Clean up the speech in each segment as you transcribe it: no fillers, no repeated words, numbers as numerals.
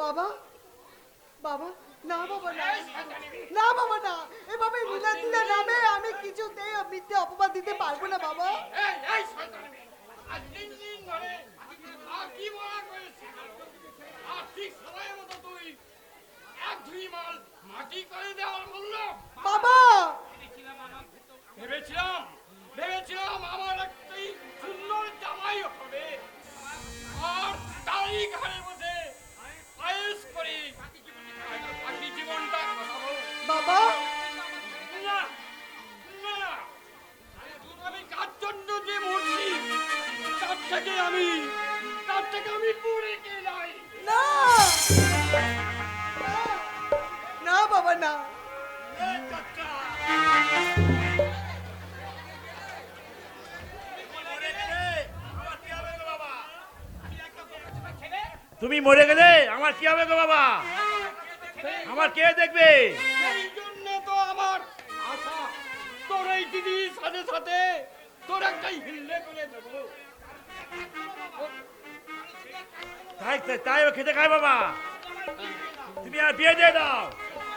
বাবা, বাবা, না বাবা না, না বাবা না, এভাবে নীলাদ্রির নামে আমি কিছুতেই মিথ্যে অপবাদ দিতে পারবো না বাবা। বাবা, ভেবেছিলাম আমার একটি সুন্দর জামাই হবে, আর তাই ঘরে বসে আয়েশ করি বাকি জীবনটা কাটাবো। বাবা, না না, আমি কার জন্য যে মরছি তার থেকে আমি পড়ে গেলাই। না না বাবা না। তুমি মরে গেলে আমার কি হবে গো বাবা? আমার কে দেখবে? এই জন্য তো আমার আশা, তোর এই দিদির সাথে সাথে তোর একটাই হিল্লে করে দেবো। তাই তাই ও খেতে খায় বাবা। তুমি আর বিয়ে দিয়ে দাও।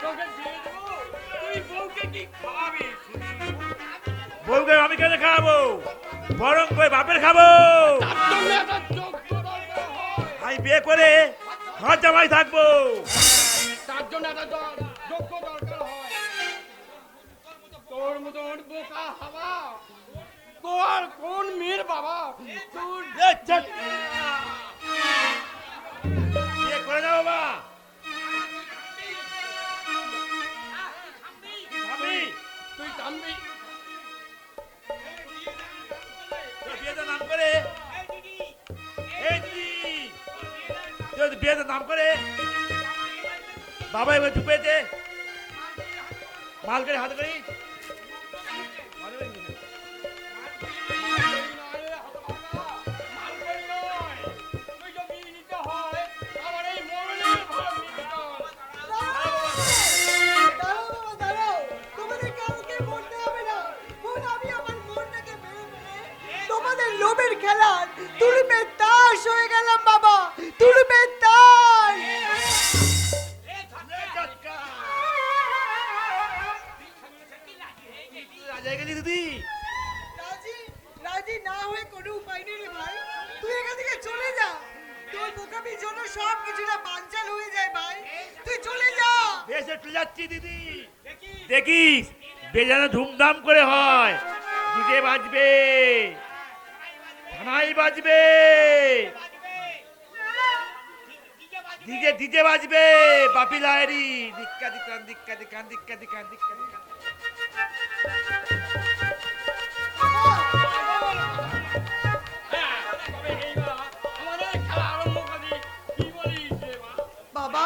তোকে দিয়ে দেবো, তুই বউকে কি খাওয়াবি? বউকে আমি কেন খাওয়াবো? বরং কই বাপের খাবো। তার জন্য একটা যোগ্য দরকার হয়। আমি বিয়ে করে ঘর জামাই থাকবো। তার জন্য একটা যোগ্য দরকার হয়। তোর মতন বোকা হাওয়া তো আর কোন মেয়ের বাবা তোর বিয়ে করে দাও বাবা। তুই থামবি? বিয়েতে নাম করে এই দিদি, বিয়েতে নাম করে বাবা এবার চুপেছে মাল করে হাত করি। তোমাদের লোভের খেলা তুলবে তাস হয়ে গেলাম বাবা, তুলবে তাস। দিদি রাজি রাজি না হয়ে কোনো উপায় নেই রে ভাই, তুই এখান থেকে চলে যা। তোর বোকামির জন্য সব কিছুটা বানচাল হয়ে যায় ভাই, তুই চলে যা। বেশ একটু যাচ্ছি দিদি। দেখিস বেজানো ধুমধাম করে হয়, ডিজে বাজবে, থানাই বাজবে, ডিজে ডিজে বাজবে, বাপি লাহেরি দিক্কা দিকান দিক্কা দিকান দিক্কা দিকান দিক্কা দিকান। বাবা,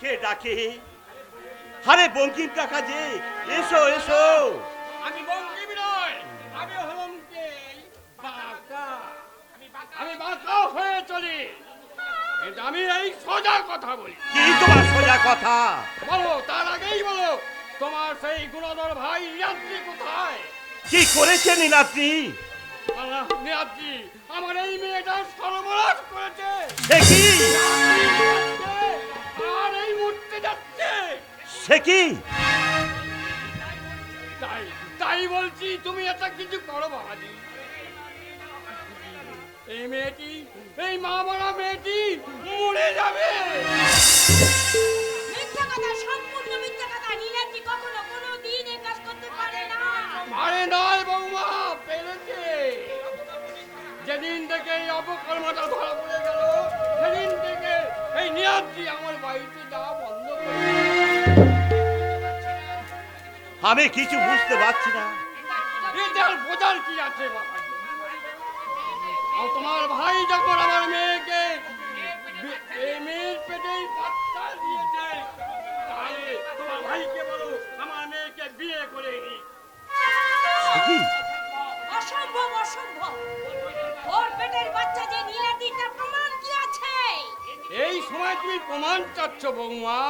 কে ডাকে? আরে বঙ্কিম কাকা যে, এসো এসো। আমি বঙ্কিম নয়, আমি হলাম কে বাঁকা। আমি বাঁকা হয়ে চলি, কিন্তু আমি এই সোজা কথা বলি। কি তোমার সোজা কথা? বলো, তার আগেই বলো, তোমার সেই গুণধর ভাই নীলাদ্রি কোথায়? কি করেছে নীলাদ্রি? নীলাদ্রি আমার এই মেয়েটা সর্বনাশ করেছে। সে কি? আর এই মুহূর্তে যাচ্ছে। সে কি? তাই তাই বলছি, তুমি একটা কিছু করো বাবাজি। এই মেয়েটি, এই মা মারা মেয়েটি মরে যাবে। মিথ্যা কথা, সম্পূর্ণ মিথ্যা কথা। নীলাদ্রি কখনো কোনোদিন এই কাজ করতে পারে না। আরে নয় বৌমা, পেরেছে। যেদিন থেকে এই অপকর্মটা ধরা পড়ে গেল, সেদিন থেকে এই নীলাদ্রি আমার বাড়িতে যাওয়া বন্ধ করে দিয়েছে। আমি কিছু বুঝতে পারছি না। এটার বোঝার কি আছে বাবা? আর তোমার ভাই যখন আমার মেয়েকে এই মেয়ের পেটেই বাচ্চা দিয়েছে, তাহলে তোমার ভাইকে বলো আমার মেয়েকে বিয়ে করে নি। অসম্ভব, অসম্ভব। ওর পেটের বাচ্চা যে নীলাদ্রি, তার প্রমাণ কি আছে? এই সময় তুমি প্রমাণ চাচ্ছ বৌমা?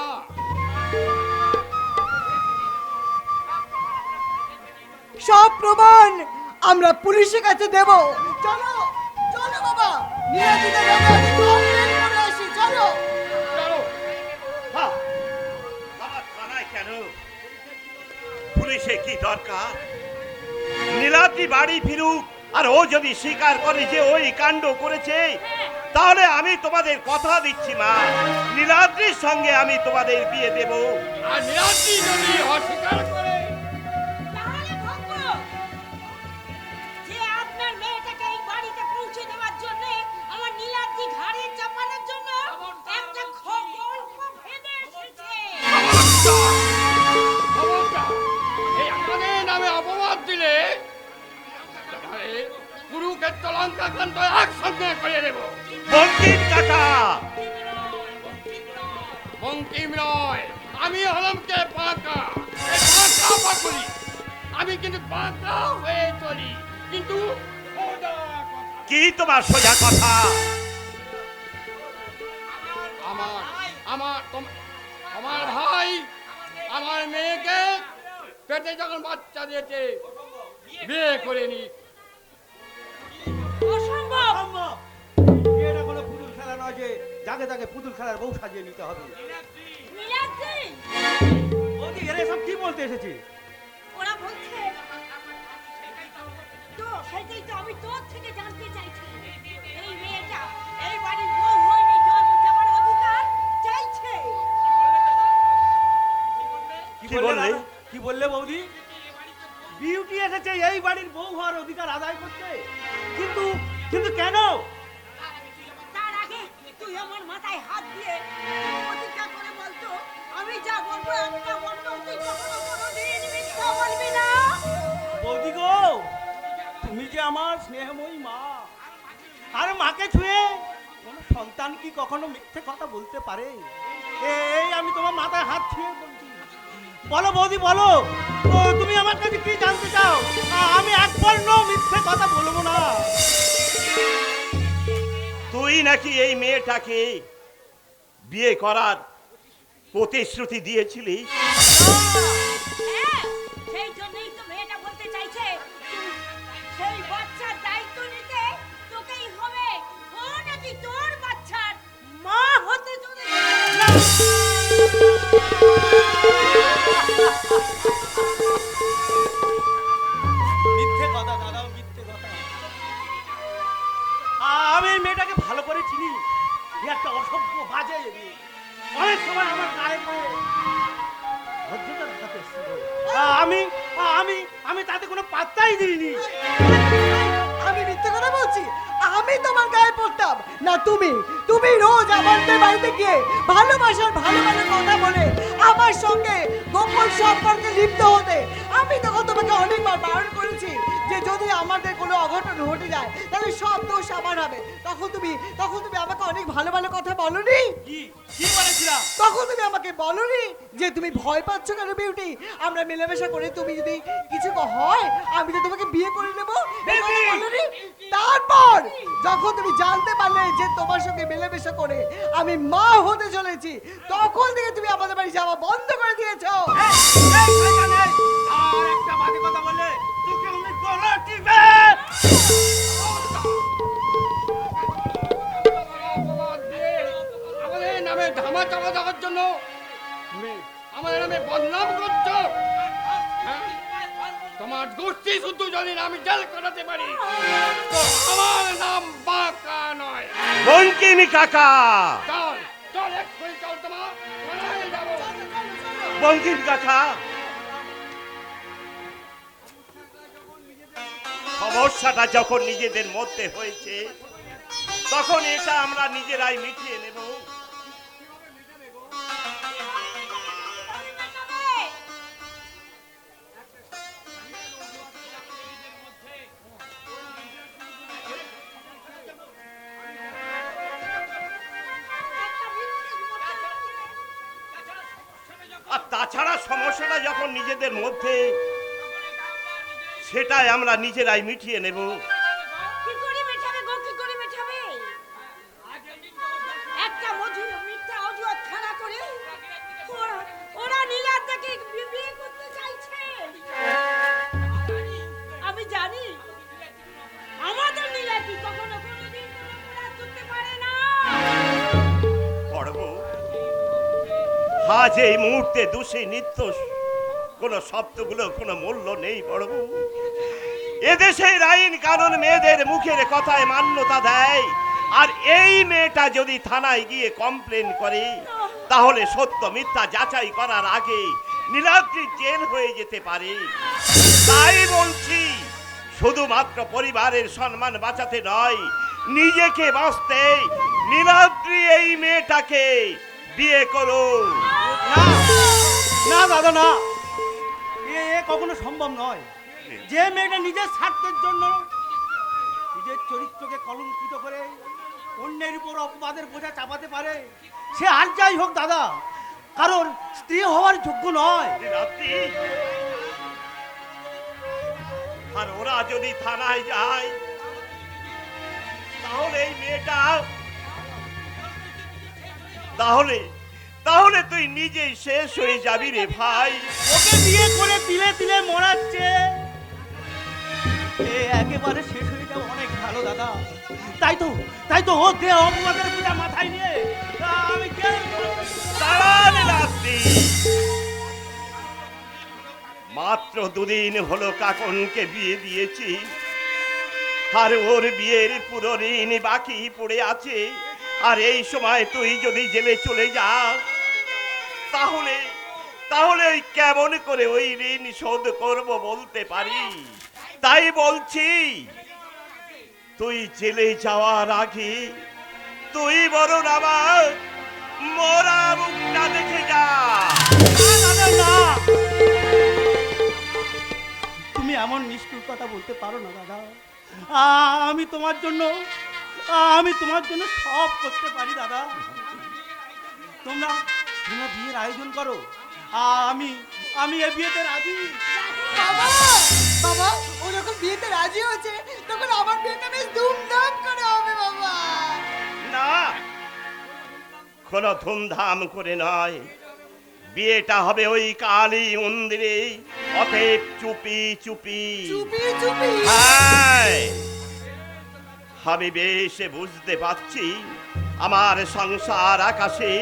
সব প্রমাণ আমরা পুলিশের কাছে দেব। চলো চলো বাবা, নীলাদিকে দেবো, আমি কমপ্লেন করে আসি। চলো চলো। হ্যাঁ, বাবা থানায় কেন? পুলিশে কি দরকার? নীলাদ্রি বাড়ি ফিরুক, আর ও যদি স্বীকার করে যে ওই কাণ্ড করেছে, তাহলে আমি তোমাদের কথা দিচ্ছি মা, নীলাদ্রির সঙ্গে আমি তোমাদের বিয়ে দেব। আর নীলাদ্রি যদি অস্বীকার করে, তাহলে ভাবব যে আপনার মেয়েটাকে এই বাড়িতে পৌঁছে দেওয়ার জন্য আমার নীলাদ্রি ঘাড়ে চাপানোর জন্য একটা খবর ভেবে এসেছে। খবরদার! এই আমাদের নামে অপবাদ দিলে তাহলে কুরুক্ষেত্র লঙ্কা কাণ্ড একসঙ্গে করে দেব। বঙ্কিম কাকা, বঙ্কিম নয়, আমি হলাম কে পাকা। এই পাকা পাকুলি, আমি কিন্তু পাকা হয়ে চলি, কিন্তু সোজা কথা। কি তোমার সোজা কথা? আমার আমার আমার ভাই আমার মেয়েকে পেটে যখন বাচ্চা দিয়েছে বিয়ে করে নি। অসম্ভব। এটা কোনো পুতুল খেলা নয় যে যাকে তাকে পুতুল খেলার বউ সাজিয়ে নিতে হবে। নীলাদ্রি, বৌদি এরা সব কি বলতে এসেছে? ওরা বলছে তো সেটাই তো আমি তোর থেকে জানতে চাইছি। এই মেয়েটা এই বাড়ির বউ হয়নি, জন্ম যাওয়ার অধিকার চাইছে। কি বললে? কি বললে বৌদি? বিউটি এসেছে এই বাড়ির বউ হওয়ার অধিকার আদায় করতে, কিন্তু কিন্তু কেন? তার আগে তুই আমার মাথায় হাত দিয়ে প্রতিজ্ঞা করে বলতো, আমি যা বলবো একটা বলবো, তুই কখনো কোনোদিন মিথ্যা বলবি না। বৌদি গো, তুমি যে আমার স্নেহময়ী মা, আর মাকে ছুঁয়ে কোনো সন্তান কি কখনো মিথ্যে কথা বলতে পারে? এই আমি তোমার মাথায় হাত ছুঁয়ে বলছি, বলো বৌদি বলো, ও তুমি আমার কাছে কি জানতে চাও? আমি একবারও মিথ্যে কথা বলবো না। তুই নাকি এই মেয়েটাকে বিয়ে করার প্রতিশ্রুতি দিয়েছিলি? হ্যাঁ, সেই জন্যই তো মেয়েটা বলতে চাইছে সেই বাচ্চার দায়িত্ব নিতে তোকেই হবে। ও নাকি তোর বাচ্চার মা হতে চলেছে। মিথ্যে কথা দাদা, মিথ্যে কথা। আমি এই মেয়েটাকে ভালো করে চিনি, এ একটা অসভ্য বাজে মেয়ে। অনেক সময় আমার গায়ে পড়ে ভদ্রতা দেখাতে এসেছিল। আমি আমি আমি তাতে কোনো পাত্তাই দিইনি। আমি মিথ্যে কথা বলছি? আমি তোমার গায়ে পড়তাম না? তুমি তুমি রোজ আমাদের বাড়িতে গিয়ে ভালোবাসার ভালো ভালো কথা বলে আমার সঙ্গে গোপন সম্পর্কে লিপ্ত হতে। আমি তখন তোমাকে অনেকবার বারণ করেছি যে যদি আমাদের কোনো অঘটন ঘটে যায় তাহলে সব দোষ আমার হবে। তখন তুমি আমাকে অনেক ভালো ভালো কথা বলনি? কি কি বলেছিলাম? তখন তুমি আমাকে বলনি যে তুমি ভয় পাচ্ছ কেন বিউটি? আমরা মেলামেশা করে তুমি যদি কিছু হয় আমি তো তোমাকে বিয়ে করে নেবো, এই কথা বলনি? তারপর যখন তুমি জানতে পারলে যে তোমার সঙ্গে মেলামেশা করে আমি মা হতে চলেছি, তখন থেকে তুমি আমাদের বাড়ি যাওয়া বন্ধ করে দিয়েছো। আর একটা বাজে কথা বললে তোকে আমি গলা টিপে। অপবাদ দিয়ে আমাদের নামে ধামা চাপা দেওয়ার জন্য তুমি আমাদের নামে বদনাম করছো। হ্যাঁ? তোমার গোষ্ঠী শুধু যদি আমি জেল করাতে পারি তো আমার নাম বাঁকা নয়। বঙ্কিম কাকা, চল চল এক্ষুনি চল, তোমার থানায় যাবো। বঙ্কিম কাকা, সমস্যাটা যখন নিজেদের মধ্যে হয়েছে তখন এটা আমরা নিজেরাই মিটিয়ে নেব। আর তাছাড়া সমস্যাটা যখন নিজেদের মধ্যে, সেটাই আমরা নিজেরাই মিটিয়ে নেব। কি করে মেটাবে গো, কি করে মেটাবে? একটা মিথ্যা অজুহাত খাড়া করে ওরা নীলাদ্রিকে বিয়ে করতে চাইছে। আমি জানি আজ এই মুহূর্তে দোষী নিত্য কোনো শব্দগুলো কোনো মূল্য নেই বড়বাবু। এদেশের আইন কানুন মেয়েদের মুখের কথায় মান্যতা দেয়, আর এই মেয়েটা যদি থানায় গিয়ে কমপ্লেন করে তাহলে সত্য মিথ্যা যাচাই করার আগে নীলাদ্রি জেল হয়ে যেতে পারে। তাই বলছি, শুধুমাত্র পরিবারের সম্মান বাঁচাতে নয়, নিজেকে বাঁচতে নীলাদ্রি এই মেয়েটাকে বিয়ে করো। না না দাদা না, এ কখনো সম্ভব নয়। যে মেয়েটা নিজের স্বার্থের জন্য নিজের চরিত্রকে কলঙ্কিত করে অন্যের উপর অপবাদের বোঝা চাপাতে পারে, সে আর যাই হোক দাদা, কারণ স্ত্রী হওয়ার যোগ্য নয়। নীলাদ্রি, আর ওরা যদি থানায় যায় তাহলে এই মেয়েটা তাহলে তাহলে তুই নিজেই শেষ হয়ে যাবি রে ভাই। ওকে বিয়ে করে তিলে তিলে মরাচ্ছে, এ একেবারে শেষ হয়ে যাবে অনেক ভালো দাদা। তাই তো ও দে অপবাদের বোঝা মাথায় নিয়ে আমি দাঁড়া নীলাদ্রি, মাত্র দুদিন হলো কাকনকে বিয়ে দিয়েছি, আর ওর বিয়ের পুরো ঋণ বাকি পড়ে আছে। আর এই সময় তুই যদি জেলে চলে যাস তাহলে তাহলে ওই কেমন করে ওই ঋণ শোধ করব বলতে পারি। তাই বলছি, তুই জেলে যাওয়ার আগে তুই বরং আমার মরা মুখটা দেখে যা। না, তুমি এমন নিষ্ঠুর কথা বলতে পারো না দাদা। আমি তোমার জন্য সব করতে পারি দাদা। তোমরা বিয়ের আয়োজন করো, আমি এ বিয়েতে রাজি। বাবা বাবা, ও যখন বিয়েতে রাজি হয়েছে তখন আমার বিয়েটা বেশ ধুমধাম করে হবে বাবা। না, কোনো ধুমধাম করে নয়, বিয়েটা হবে ওই কালী মন্দিরে, অতএব চুপি চুপি। চুপি চুপি? হ্যাঁ, আমি বেশ বুঝতে পারছি আমার সংসার আকাশে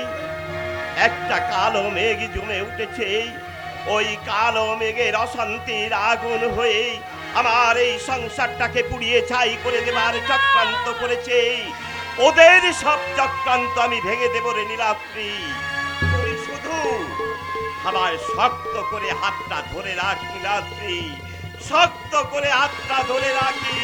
একটা কালো মেঘ জমে উঠেছে। ওই কালো মেঘের অশান্তির আগুন হয়ে আমার এই সংসারটাকে পুড়িয়ে ছাই করে দেবার চক্রান্ত করেছে। ওদের সব চক্রান্ত আমি ভেঙে দেব রে নীলাদ্রি। তুই শুধু আমার শক্ত করে হাতটা ধরে রাখ নীলাদ্রি, শক্ত করে হাতটা ধরে রাখি।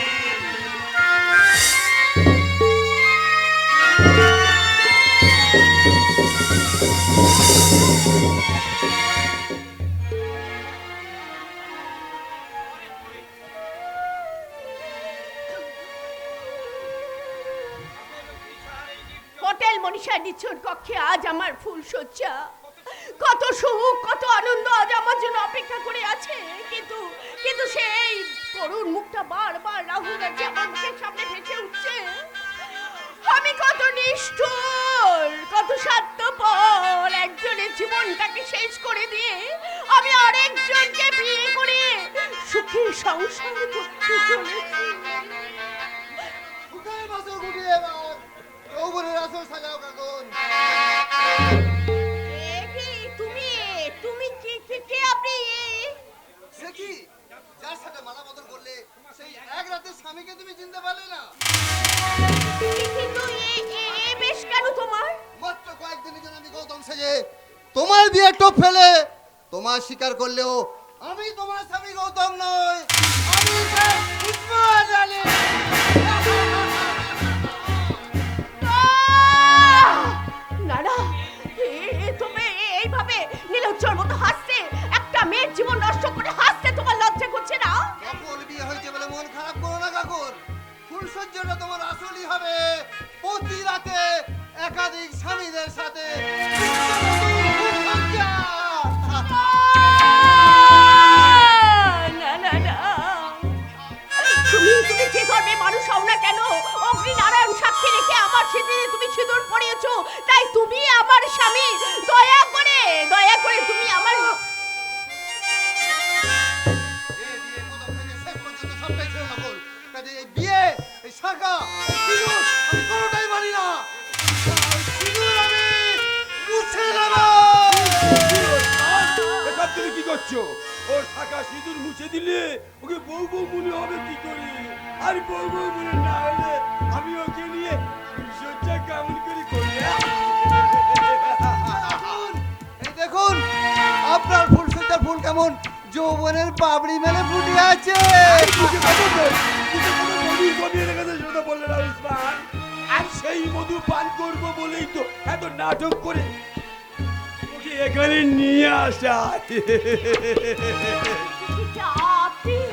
হোটেল মনীষা নিচুর কক্ষে আজ আমার ফুল সজ্জা, কত সুখ কত আনন্দ আজ আমার জন্য অপেক্ষা করে আছে। কিন্তু কিন্তু সেই করুণ মুখটা বারবার রাহুল গান্ধী আমার মুখের সামনে ভেসে উঠছে। আমি কত নিষ্ঠুর, কত স্বার্থপর, একজনের জীবনটাকে শেষ করে দিয়ে আমি আরেকজনকে বিয়ে করে সুখী সংসার করতে চলেছি। কোথায় বাসর গুটিয়ে এবার যৌবনের আসর সাজাও কাকন। তুমি কে আপনি? সে কি যার সাথে মালা বদল করলে সেই এক রাতে স্বামীকে তুমি চিনতে পারলে না? কিন্তু এ বেশ কেন তোমার? মাত্র কয়েকদিনের জন্য আমি গৌতম সেজে তোমার বিয়ে টোপ ফেলে তোমার স্বীকার করলেও আমি তোমার স্বামী গৌতম নই, আমি উসমান আলী। না না, তুমি এইভাবে নীলজ্জর মতো হাসছে, একটা মেয়ের জীবন নষ্ট করে হাসতে তোমার লজ্জা করছে না? নকল বিয়ে হয়েছে বলে মন খারাপ করো না কাকুর। ফুলসজ্জাটা তোমার আসলই হবে প্রতি রাতে একাধিক স্বামীদের সাথে না না না, তুমি যে ধর্মে মানুষ হও না কেন, অগ্নি নারায়ণ সাক্ষী রেখে আমার সিঁদুরে তুমি সিঁদুর পরিয়েছো, তাই তুমি আমার স্বামী। দয়া করে তুমি আমার বিয়ে এই শাখা সিঁদুর আমি কোনোটাই মানি না। সিঁদুর আমি মুছে দেব। তুমি কি করছো? ওর শাখা সিঁদুর মুছে দিলে ওকে বউ বউ মনে হবে কি করে? আর বউ বউ মনে না হলে আমি ওকে নিয়ে সজ্জা কেমন করে করবে? এই দেখুন আপনার ফুলসজ্জার ফুল কেমন যৌবনের পাবড়ি মেলে ফুটে আছে। আর সেই মধু পান করবো বলেই তো এত নাটক করে ওকে এখানে নিয়ে আসা। আপনি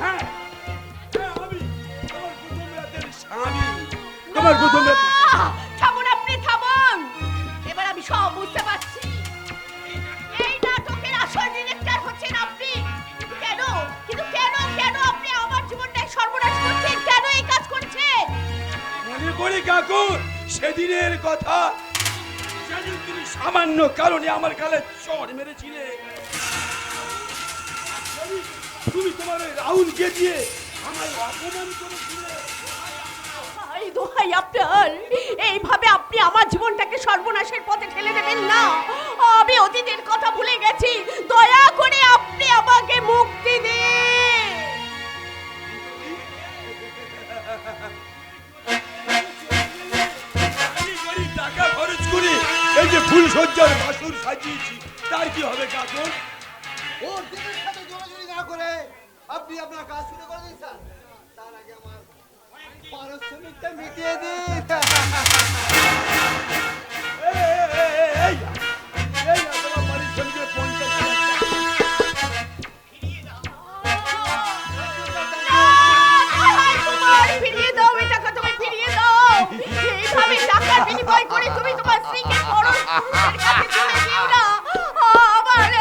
হ্যাঁ, হ্যাঁ, আমি তোমার প্রথম রাতের স্বামী, তোমার প্রথম রাতের থামুন, আপনি থামুন। এবার আমি সব বুঝতে পারছি। এই নাটকের আসল ডিরেক্টর হচ্ছেন আপনি। কেন কিন্তু কেন কেন আপনি আমার জীবনটাই সর্বনাশ করছেন? কেন এই কাজ করছেন? মনে করে কাকু সেদিনের কথা, সেদিন তুমি সামান্য কারণে আমার গালে চড় মেরেছিলে। তুমি তোমার ওই রাহুলকে দিয়ে আমায় অপমান করেছিলে। এই দোহাই আপনার, এইভাবে আপনি আমার জীবনটাকে সর্বনাশের পথে ঠেলে দেবেন না। আমি অতীতের কথা ভুলে গেছি। দয়া করে আপনি আমাকে মুক্তি দিন। গাড়ি টাকা খরচ করে এই যে ফুল সজ্জার বাসর সাজিয়েছি, তার কি হবে কাকু? ওর দিনের সাথে জোরাজুরি না করে আপনি আপনার কাজ শুরু করে দিন স্যার। তার আগে আমার পারিশ্রমিকটা মিটিয়ে দিন। এই তোমার পারিশ্রমিকে 50,000 তোমার ফিরিয়ে দাও, এই টাকা তুমি ফিরিয়ে দাও। এইভাবে টাকার বিনিময় করে তুমি তোমার স্ত্রীকে খরচ পুরুষের কাছে তুলে দিও না।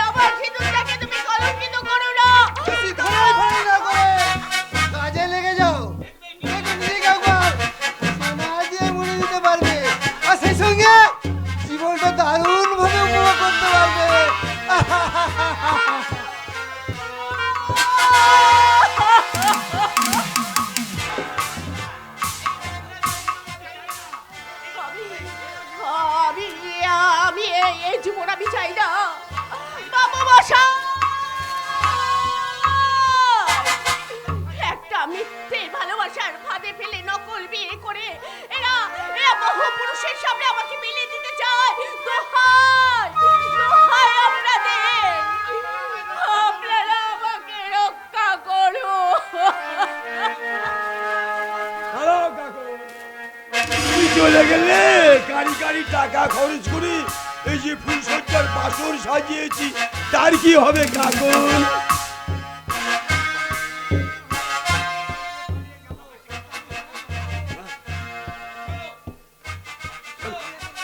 আমার সিঁদুরটাকে তুমি কলঙ্কিত করো না। বেশি ধরাই ফেরাই না করে কাজে লেগে যাও। দেখো নিজেকে একবার সোনা দিয়ে মুড়ে দিতে পারবে, আর সেই সঙ্গে জীবনটা দারুণ ভাবে উপভোগ করতে পারবে। আমি আমি এই জীবন আমি চাই না। বাবা মশাই, একটা মিথ্যে ভালোবাসার ফাঁদে ফেলে নকল বিয়ে করে এরা এরা বহু পুরুষের সামনে আমাকে মিলিয়ে দিতে চায়। দোহাই দোহাই আপনারা আমাকে রক্ষা করুন। হ্যালো কাকু, তুমি চলে গেলে গাড়ি গাড়ি টাকা খরচ করে এই যে ফুল সজ্জার বাসর সাজিয়েছি, তার কি হবে কাকু?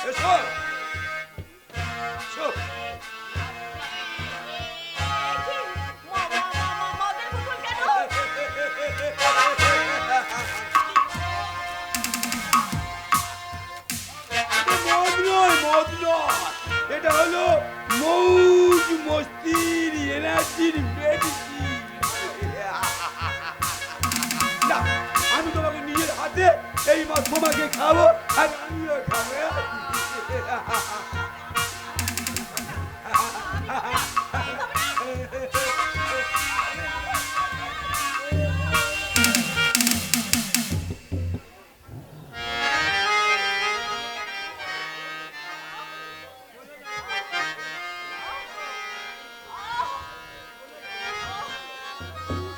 এসো, এসো। মদের বোতল কেন? মদ নয়, মদ নয়, এটা হলো মৌজ মস্তির এনার্জির মেডিসিন। না, আমি তোমাকে নিজের হাতে এই মাছ তোমাকে খাবো আর আমিও খাবো।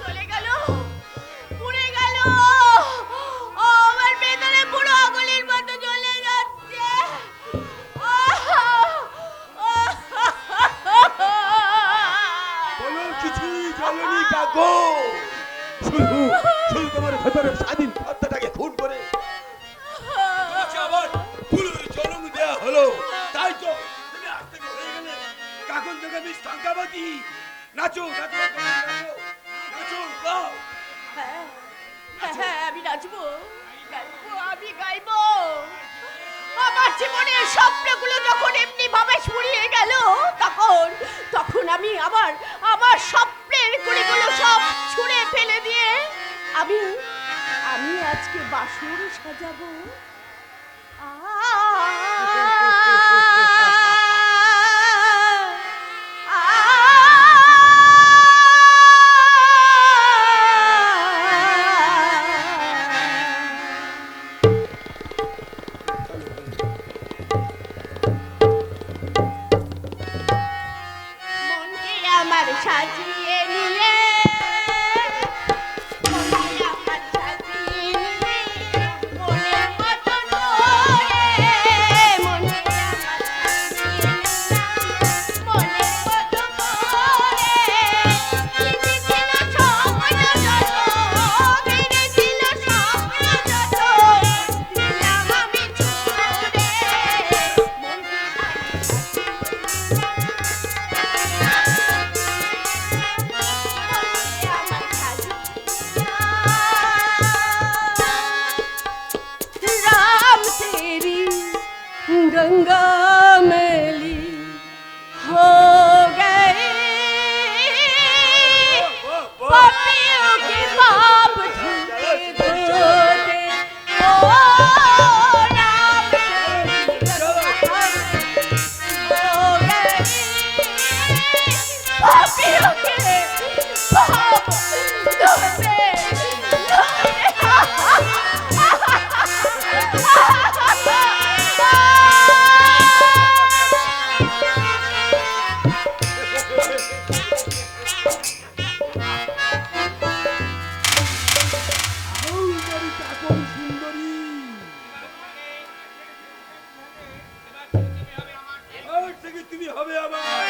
চলে গেল, পুড়ে গেল। আমার ভেতরে পুরো আগুনের মতো জ্বলে যাচ্ছে। কোনো কিছুই জ্বলেনি কাকু, শুধু শুধু তোমার ভেতরে স্বাধীন সত্তাটাকে খুন করে তোমাকে আবার ফুলের জন্ম দেয়া হলো। তাই তো তুমি আজ থেকে হয়ে গেলে কাকুন থেকে মিস টাঙ্কাবাতি। নাচো নাচো নাচো নাচো, গাও। হ্যাঁ, আমি নাচবো, আমি গাইবো। আমার জীবনের স্বপ্নগুলো যখন এমনি ভাবে ফুরিয়ে গেল, তখন আমি আমার স্বপ্নের গুলিগুলো সব ছুঁড়ে ফেলে দিয়ে আমি আজকে বাসর সাজাবো। আ সাজিয়ে নিয়ে মনে আমার সাজিয়ে নিয়ে মনের মতো করে মনে আমার সাজিয়ে নিলাম মনের মতো করে কেঁদেছিল স্বপ্ন যত কেঁদেছিল স্বপ্ন যত দিলাম আমি ছুঁড়ে राम तेरी गंगा मैली हो गए पपियों के पाप धुलते धोते ओ राम तेरी गंगा हो गए पपियों के पाप धुलते সুন্দরী চাকর সুন্দরী আর থেকে তুমি হবে আমার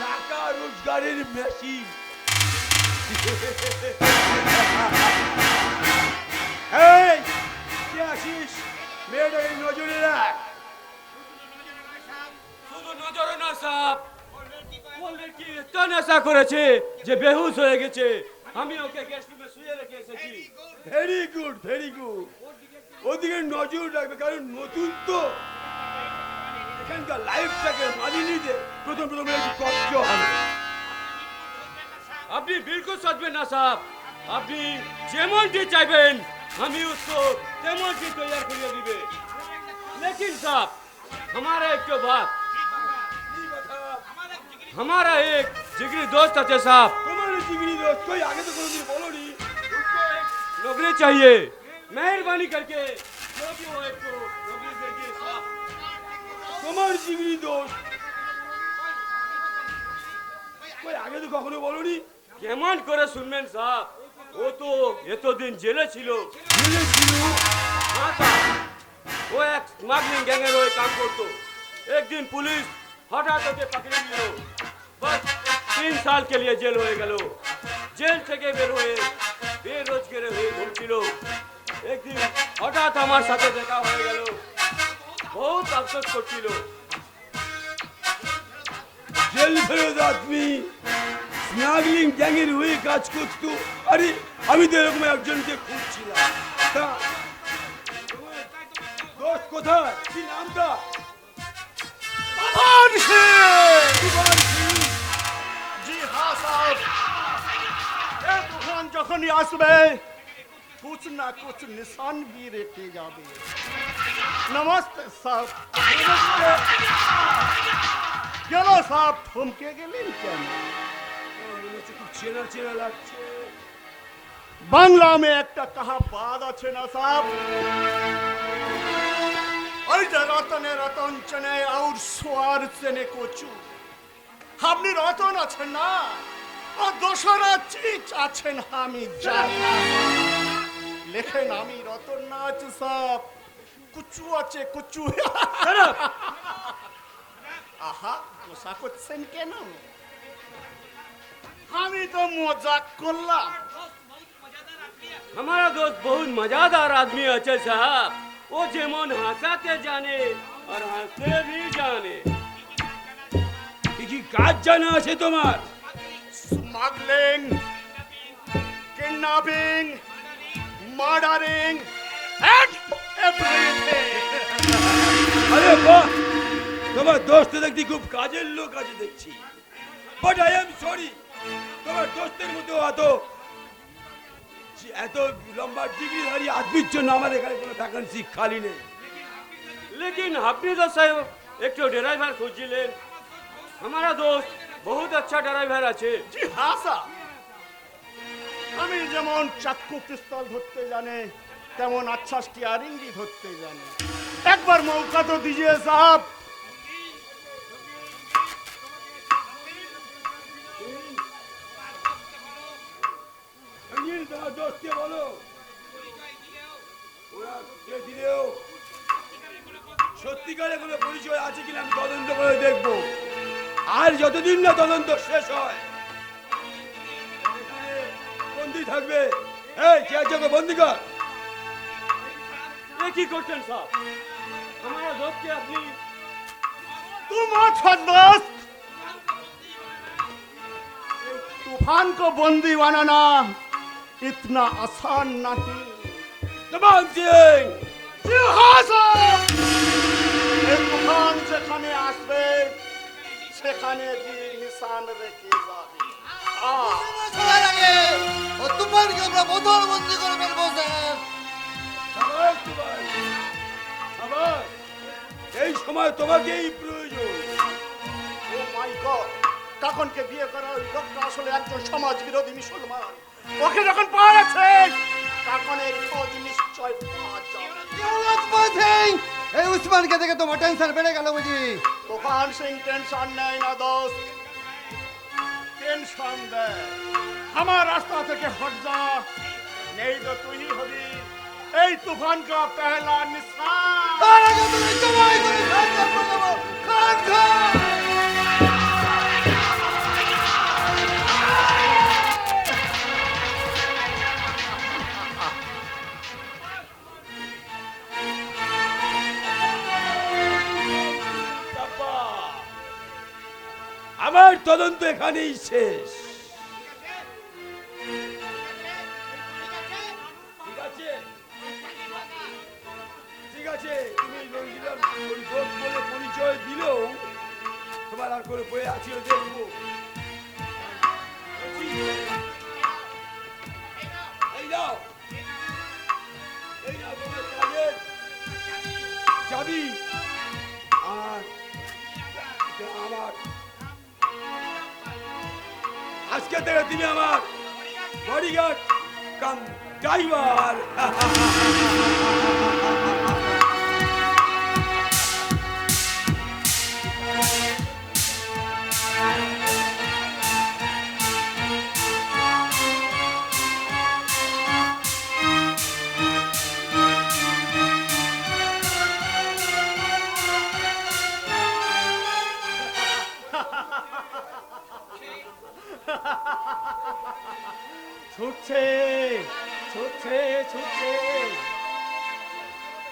টাকা রোজগারের মেশিন। এই কে আসিস মেয়েটাকে নজরে রাখ। শুধু নজরে না সাপ বললে কি এত নেশা করেছে যে বেহুশ হয়ে গেছে। আমি ওকে গেস্ট রুমে শুয়ে রেখে এসেছি। Very good very good. ওদিকে নজর রাখবে কারণ নতুন তো এখানকার লাইফটাকে মানিয়ে নিতে প্রথম প্রথম একটু কষ্ট হবে। আপনি বিলকুল সজবেন না সাপ। আপনি যেমনটি চাইবেন আমি उसको তেমনটি তৈরি করিয়ে দিবে। लेकिन साहब हमारा एक तो बात हमारा एक जिगरी दोस्त है साहब। তোমার জিগরি দোস্ত কই আগে তো কোনোদিন বলোনি। उसको एक नौकरी चाहिए मेहरबानी करके जो भी हो एक को नौकरी दीजिए साहब। তোমার জিগরি দোস্ত কই আগে তো কখনো বলোনি। কেমন করে শুনবেন সাহেব ও তো এতদিন জেলে ছিল। জেলে ছিল? हाँ साहब वो एक स्मगलिंग गैंगের হয়ে কাম করতো। एक दिन पुलिस हठाৎ ওকে पकड़े নিল। बस 3 साल के लिए जेल হয়ে গেল। জেল থেকে বের হয়ে বেরোজগার হয়ে ঘুরছিল। একদিন হঠাৎ আমার সাথে দেখা হয়ে গেল। বহুত আফসোস করছিল। জেল ফেরত আদমি স্মাগলিং গ্যাংয়ের হয়ে কাজ করতো। আরে আমি তো এরকম একজনকে খুঁজছিলাম। তা দোস্ত কোথায়? কি নামটা? জি হ্যাঁ সাহেব এ তুফান যখনই আসবে कुछ ना कुछ निशान भी रेखे जाबे। नमस्ते साहब। चलो साहब थमके गेलेন কেন? মনে হচ্ছে খুব চেনা চেনা লাগছে। বাংলা में একটা कहावत আছে না সাহেব ওই যে রতনে রতন চেনে আর সোয়ার চেনে কচু। আপনি রতন আছেন না ও দোসরা চিজ আছেন আমি জানি না। লেখেন আমি রতন না আছে সাহেব কুচু আছে কুচু। আহা গোসা করছেন কেন? আমি তো মজাক করলাম। हमारा दोस्त बहुत मजेदार आदमी আছে साहब। वो যেমন হাসাতে জানে আর হাসতে भी জানে। কি কি কাজ জানা আছে তোমার? Smuggling kidnapping murdering and everything. আরে বাহ তোমার দোস্ত দেখছি খুব কাজের লোক আছে দেখছি। বাট আই এম সরি তোমার দোস্তের মতো এত লম্বা ডিগ্রিধারী আদমির জন্য আমাদের এখানে কোনো ভ্যাকেন্সি খালি নেই। लेकिन আপনি তো সাহেব একটু ড্রাইভার খুঁজছিলেন। हमारा दोस्त बहुत अच्छा ड्राइवर আছে। জি হ্যাঁ স্যার আমি যেমন চাকু পিস্তল ধরতে জানে তেমন আচ্ছা স্টিয়ারিং भी ধরতে জানে। একবার মৌকা তো दीजिए साहब। তোমার দোষকে বলো। ওরা কে দিলেও সত্যিকারে কোনো পরিচয় আছে কিনা আমি তদন্ত করে দেখব। আর যতদিন না তদন্ত শেষ হয় এখানে বন্দি থাকবে। এই চেয়ারটাকে বন্দি কর। ये की करছেন साहब? हमारा दोस्त के अपनी तुम छद्मस्त तूफान को बंदी बनाना इतना आसान नहीं। তমাম সিং এই তুফান যেখানে আসবে সেখানে তীর নিশান রেখে যাবে। সবার আগে ও তুফানকে আমরা বোতল বন্দি করে ফেলবো স্যার। সাবাস তোমার, সাবাস। এই সময় তোমাকেই প্রয়োজন। ও মাই গড, কাকনকে বিয়ে করা ওই লোকটা আসলে একজন সমাজ বিরোধী মুসলমান। ওকে যখন পাওয়া গেছে কাকনের খোঁজ নিশ্চয় পাওয়া যাবে। এই উসমানকে দেখে তোমার টেনশন বেড়ে গেল বুঝি? তুফান সিং টেনশন নেই না দোস্ত, টেনশন দে। আমার রাস্তা থেকে হট যা, नहीं तो तू ही होगी এই তুফান का पहला निशान। তার আগে তুমি জমাই করে খান করে দেবো। খান খান। চাপা। আমার তদন্ত এখানেই শেষ। ঠিক আছে, ঠিক আছে, তুমি রঞ্জিতার ওই দোষ বলে পরিচয় দিলেও তোমার আর করে বয়ে আছিও দেখবো। এই নাও, এই নাও তোমার কাজের চাবি। আর আমার আজকে থেকে তুমি আমার বডিগার্ড কাম ড্রাইভার। ছুটছে ছুটছে ছুটছে,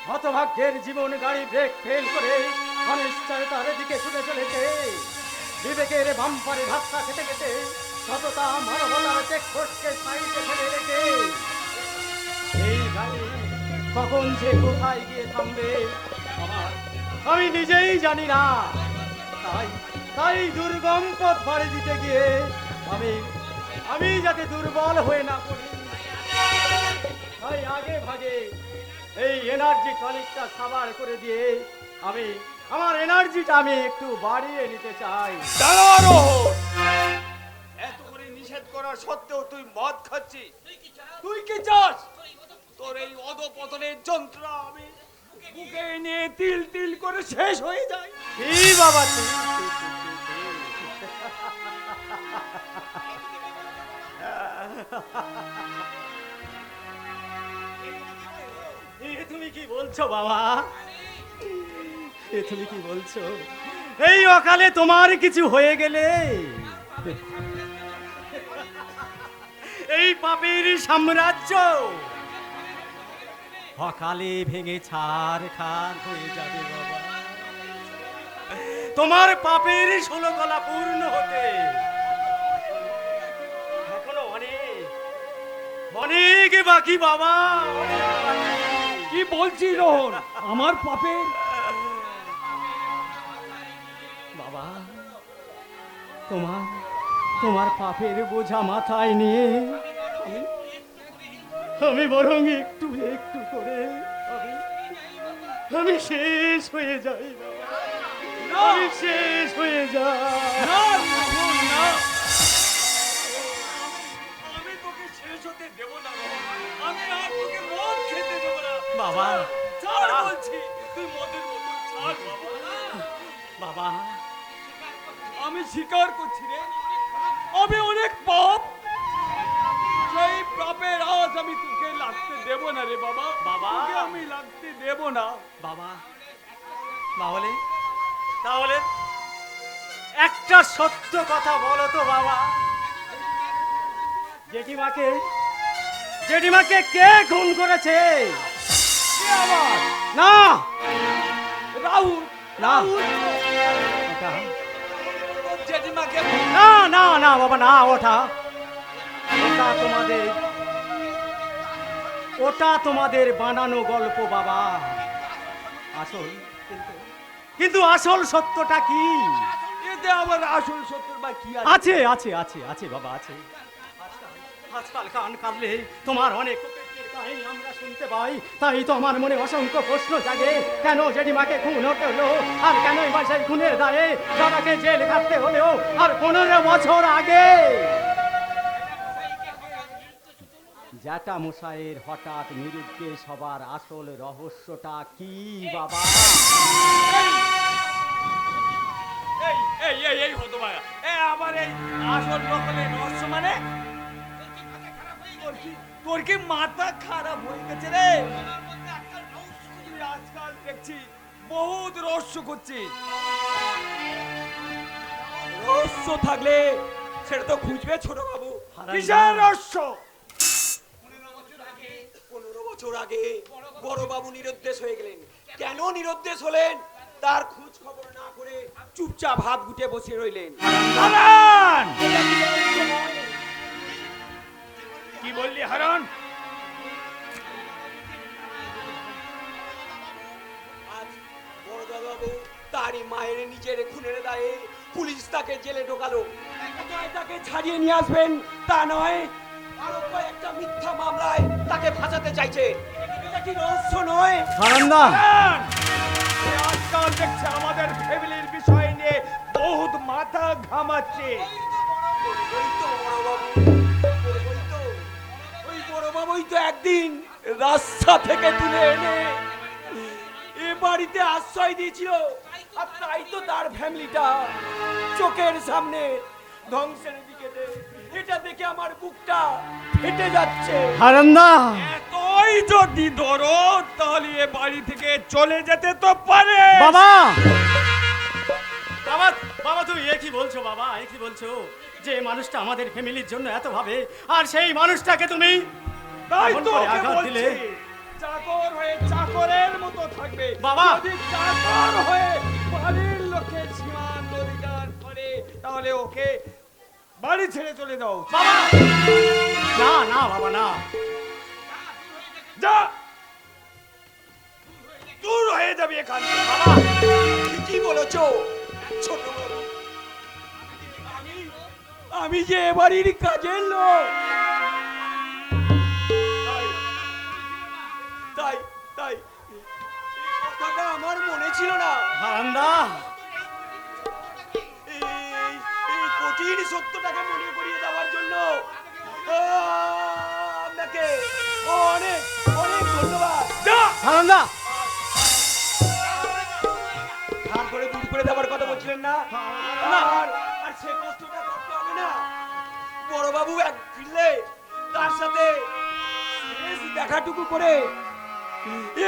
হতভাগ্যের জীবন গাড়ি ব্রেক ফেল করে অনিশ্চয়তার দিকে ছুটে চলেছে। বিবেকের বাম্পারে ধাক্কা খেতে খেতে সততা মানবতার চেকপোস্টকে সাইডে ফেলে রেখে এই গাড়ি কখন যে কোথায় গিয়ে থামবে আমি নিজেই জানি না। তাই তাই দুর্গম পথ পাড়ি দিতে গিয়ে আমি যাতে দুর্বল হয়ে না পড়ি, তাই আগে ভাগে এই এনার্জি টনিকটা সাবার করে দিয়ে আমার এনার্জিটা আমি একটু বাড়িয়ে নিতে চাই। এত করে নিষেধ করার সত্ত্বেও তুই মদ খাচ্ছিস। তুই কি চাস তোর এই অধপতনের যন্ত্রণা আমি বুকে নিয়ে তিল তিল করে শেষ হয়ে যায়? কি বাবা তুমি কি বলছো বাবা? তুমি কি বলছো? এই অকালে তোমার কিছু হয়ে গেলে এই পাপের সাম্রাজ্য অকালে ভেঙে ছাড় খার হয়ে যাবে বাবা। তোমার পাপের 16 গলা পূর্ণ হতে এখনো অনেক অনেক বাকি বাবা। কি বলছিস রোহন? আমার পাপের বাবা তোমার পাপের বোঝা মাথায় নিয়ে আমি বরং একটু একটু করে আমি শেষ হয়ে যাই বাবা। আমি শেষ হয়ে যাই। আমি তোকে শেষ হতে দেব না। আমি আর তোকে মদ খেতে দেব না বাবা। ছাড় বলছি, তুই মদের বোতল ছাড় বাবা। বাবা আমি স্বীকার করছি রে, আমি অনেক পাপ সেই পাপের আওয়াজ আমি তোকে লাগতে দেব না রে বাবা। বাবা। তোকে আমি লাগতে দেব না। বাবা তাহলে তাহলে একটা সত্য কথা বলো তো বাবা, জেঠিমাকে কে খুন করেছে? না রাহুল, না রাহুল ওটা জেঠিমাকে না না না বাবা না, ওটা তোমাদের বানানো গল্প বাবা। আসল কিন্তু আসল সত্যটা কি? এতে আবার আসল সত্যের বা কি আছে আছে আছে আছে বাবা আছে। আজকাল কান কাঁদলে তোমার অনেক অপেক্ষের কাহিনী আমরা শুনতে পাই, তাই তো আমার মনে অসংখ্য প্রশ্ন জাগে। কেন জেঠিমাকে খুন হতে হলো, আর কেনই বা সেই খুনের দায়ে দাদাকে জেল কাটতে হলেও আর 15 বছর আগে জ্যাঠা মশাইয়ের হঠাৎ নিরুদ্দেশ হবার আসল রহস্যটা কি বাবা? এই এই এই এই হতো ভাইয়া, আবার এই আসল নকলের রহস্য মানে তোর কি মাথা খারাপ হয়ে গেছে রে? তুই আজকাল দেখছি বহুত রহস্য করছিস। রহস্য থাকলে সেটা তো খুঁজবে ছোট বাবু। কিসের রহস্য? 15 বছর আগে বড় বাবু নিরুদ্দেশ হয়ে গেলেন। কেন নিরুদ্দেশ হলেন তার খোঁজ খবর না করে চুপচাপ হাত গুটে বসে রইলেন। হারান! কি বললি হারান? আজ বড় দাদাবাবু তারই মায়ের নিজের খুনের দায়ে পুলিশ তাকে জেলে ঢোকালো। কোথায় তাকে ছাড়িয়ে নিয়ে আসবেন তা নয়, আরো কয়েকটা মিথ্যা মামলায় তাকে ফাঁসাতে চাইছে। এটা কি রহস্য নয়? হারান্দা হারান! এ আজকাল দেখছে আমাদের ফ্যামিলির বিষয় নিয়ে বহুত মাথা ঘামাচ্ছে। ওই তো বড়বাবু, ওই বড়বাবুই তো একদিন রাস্তা থেকে তুলে এনে এ বাড়িতে আশ্রয় দিয়েছিল, আর তাই তো তার ফ্যামিলিটা চোখের সামনে ধ্বংসের দিকে। এটা দেখে আমার বুকটা ফেটে যাচ্ছে। হারান্দা এতই যদি ধরো তাহলে এ বাড়ি থেকে চলে যেতে তো পারে। বাবা বাবা বাবা তুমি এ কি বলছো বাবা? এ কি বলছো যে মানুষটা আমাদের ফ্যামিলির জন্য এত ভাবে, আর সেই মানুষটাকে তুমি তাই এমন তো করে ওকে আঘাত দিলে? বলছি, চাকর হয়ে চাকরের মতো থাকবে। বাবা! যদি চাকর হয়ে বাড়ির লোকের সীমান্ত অধিকার করে তাহলে ওকে বাড়ি ছেড়ে চলে দাও। বাবা না না বাবা না, যা, দূর হয়ে যাবে এখান থেকে। বাবা কি বলেছো ছোট বাবু? আমি যে এ বাড়ির কাজের লোক। তাই তাই এই কথাটা আমার মনে ছিল না। হারান্দা এই কঠিন সত্যটাকে মনে করিয়ে দেওয়ার জন্য আপনাকে অনেক অনেক ধন্যবাদ। হারান্দা ধার করে দূর করে দেওয়ার কথা বলছিলেন না? আর আর সে কষ্টটা করতে হবে না। বড়বাবু এক ফিরলে তার সাথে শেষ দেখাটুকু করে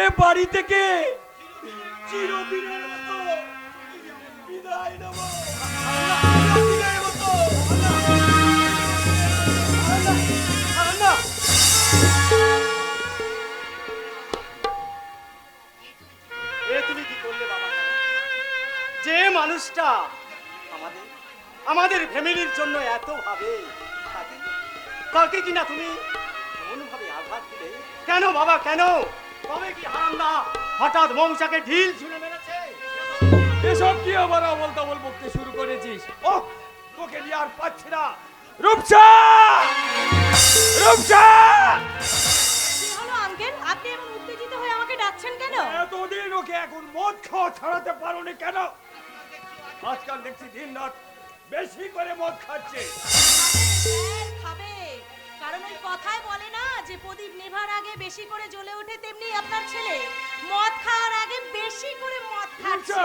এ বাড়ি থেকে চিরদিনের মতো বিদায় নেব। চিরদিনের মতো। হারান্দা এ তুমি কি করলে বাবা? যে মানুষটা আমাদের আমাদের ফ্যামিলির জন্য এত ভাবে তাকে কিনা তুমি এমনভাবে আঘাত দিলে কেন বাবা? কেন? তবে কি হারান্দা হঠাৎ মৌচাকে ঢিল ছুঁড়ে মেরেছে? এসব কি আবার বল বকতে শুরু করেছিস? ও তোকে নিয়ে আর পাচ্ছি না। রূপসা, রূপসা! কি হলো আঙ্কেল, আপনি এমন উত্তেজিত হয়ে আমাকে ডাকছেন কেন? এতদিন ওকে এখন মদ খাওয়া ছাড়াতে পারোনি কেন? আজকাল দেখছি দিন রাত বেশি করে মদ খাচ্ছে। খাবে, কারণ ওই কথায় বলে না যে প্রদীপ নেভার আগে বেশি করে জ্বলে ওঠে, তেমনি আপনার ছেলে মদ খাওয়ার আগে বেশি করে মদ খাচ্ছে।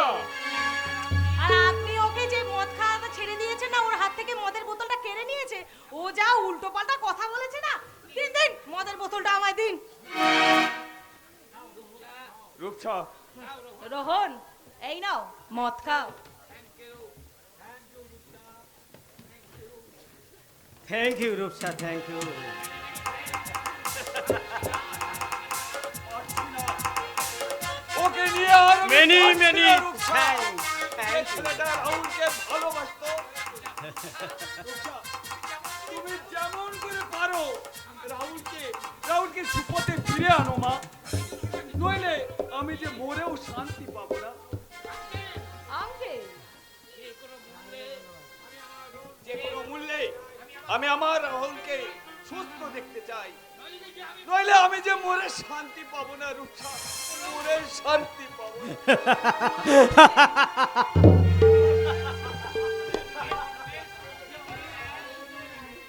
আর আপনি ওকে যে মদ খাওয়াটা ছেড়ে দিয়েছেন না, ওর হাত থেকে মদের বোতলটা কেড়ে নিয়েছে, ও যা উল্টো পাল্টা কথা বলেছে না, দিন দিন মদের বোতলটা আমায় দিন। রূপসা, রোহন, এই নাও মদ খাও। Thank you Rupsa, thank you. Okay নিয়ে আর আমি Many, পারছি না, many রূপসা। thanks, এই thank you. ছেলেটা রাহুলকে ভালোবাসতো। রূপসা, তুমি যেমন করে পারো রাহুলকে সুপথে ফিরে আনো মা, নইলে আমি যে মরেও শান্তি পাবো না। আঙ্কেল, যে কোনো মূল্যে আমি আমার রাহুলকে সুস্থ দেখতে চাই, নইলে আমি যে মরে শান্তি পাবো না রূপসা, মরে শান্তি পাবো না।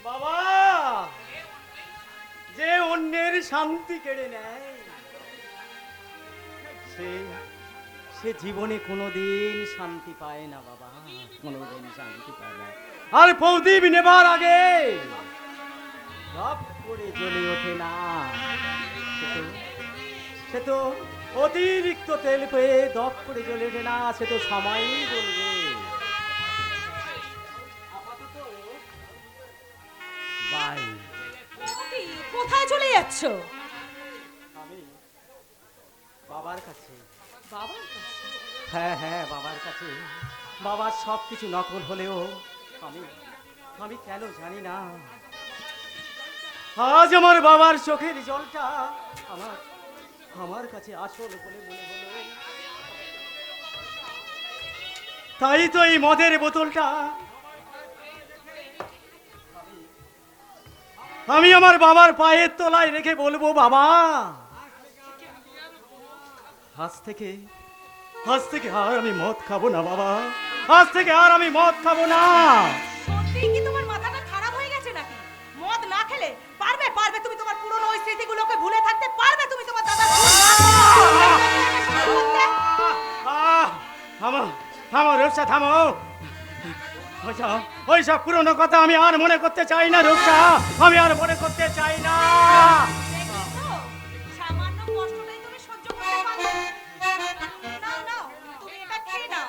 বাবা, যে অন্যের শান্তি কেড়ে নেয় সে জীবনে কোনোদিন শান্তি পায় না বাবা, কোনোদিন শান্তি পায় না। আর প্রদীপ নেবার আগে সব করে জ্বলে ওঠে না, সে তো অতিরিক্ত তেল পেয়ে দপ করে জ্বলে ওঠে না, সে তো সময়ই বলবে। বাই। কি, কোথায় চলে যাচ্ছ? আমি বাবার কাছে। বাবার কাছে? হ্যাঁ হ্যাঁ, বাবার কাছে। বাবার সব কিছু নকল হলেও আমি কেন জানি না, আজ আমার বাবার চোখের জলটা আমার কাছে আসল বলে মনে হলো। তাই তো এই মদের বোতলটা আমি আমার বাবার পায়ের তলায় রেখে বলবো, বাবা আজ থেকে আর আমি মদ খাবো না বাবা, আজ থেকে আর আমি মদ খাবো না। সত্যি কি তোমার মাথাটা খারাপ হয়ে গেছে নাকি? মদ না খেলে পারবে তুমি তোমার পুরনো ওই স্মৃতিগুলোকে ভুলে থাকতে পারবে? তুমি তোমার দাদার থামো রূপসা, থামো। ওইসব পুরনো কথা আমি আর মনে করতে চাই না রূপসা, আমি আর মনে করতে চাই না। সামান্য কষ্টটাই তুমি সহ্য করতে পারবে? নাও নাও, তুমি এটা খেয়ে নাও।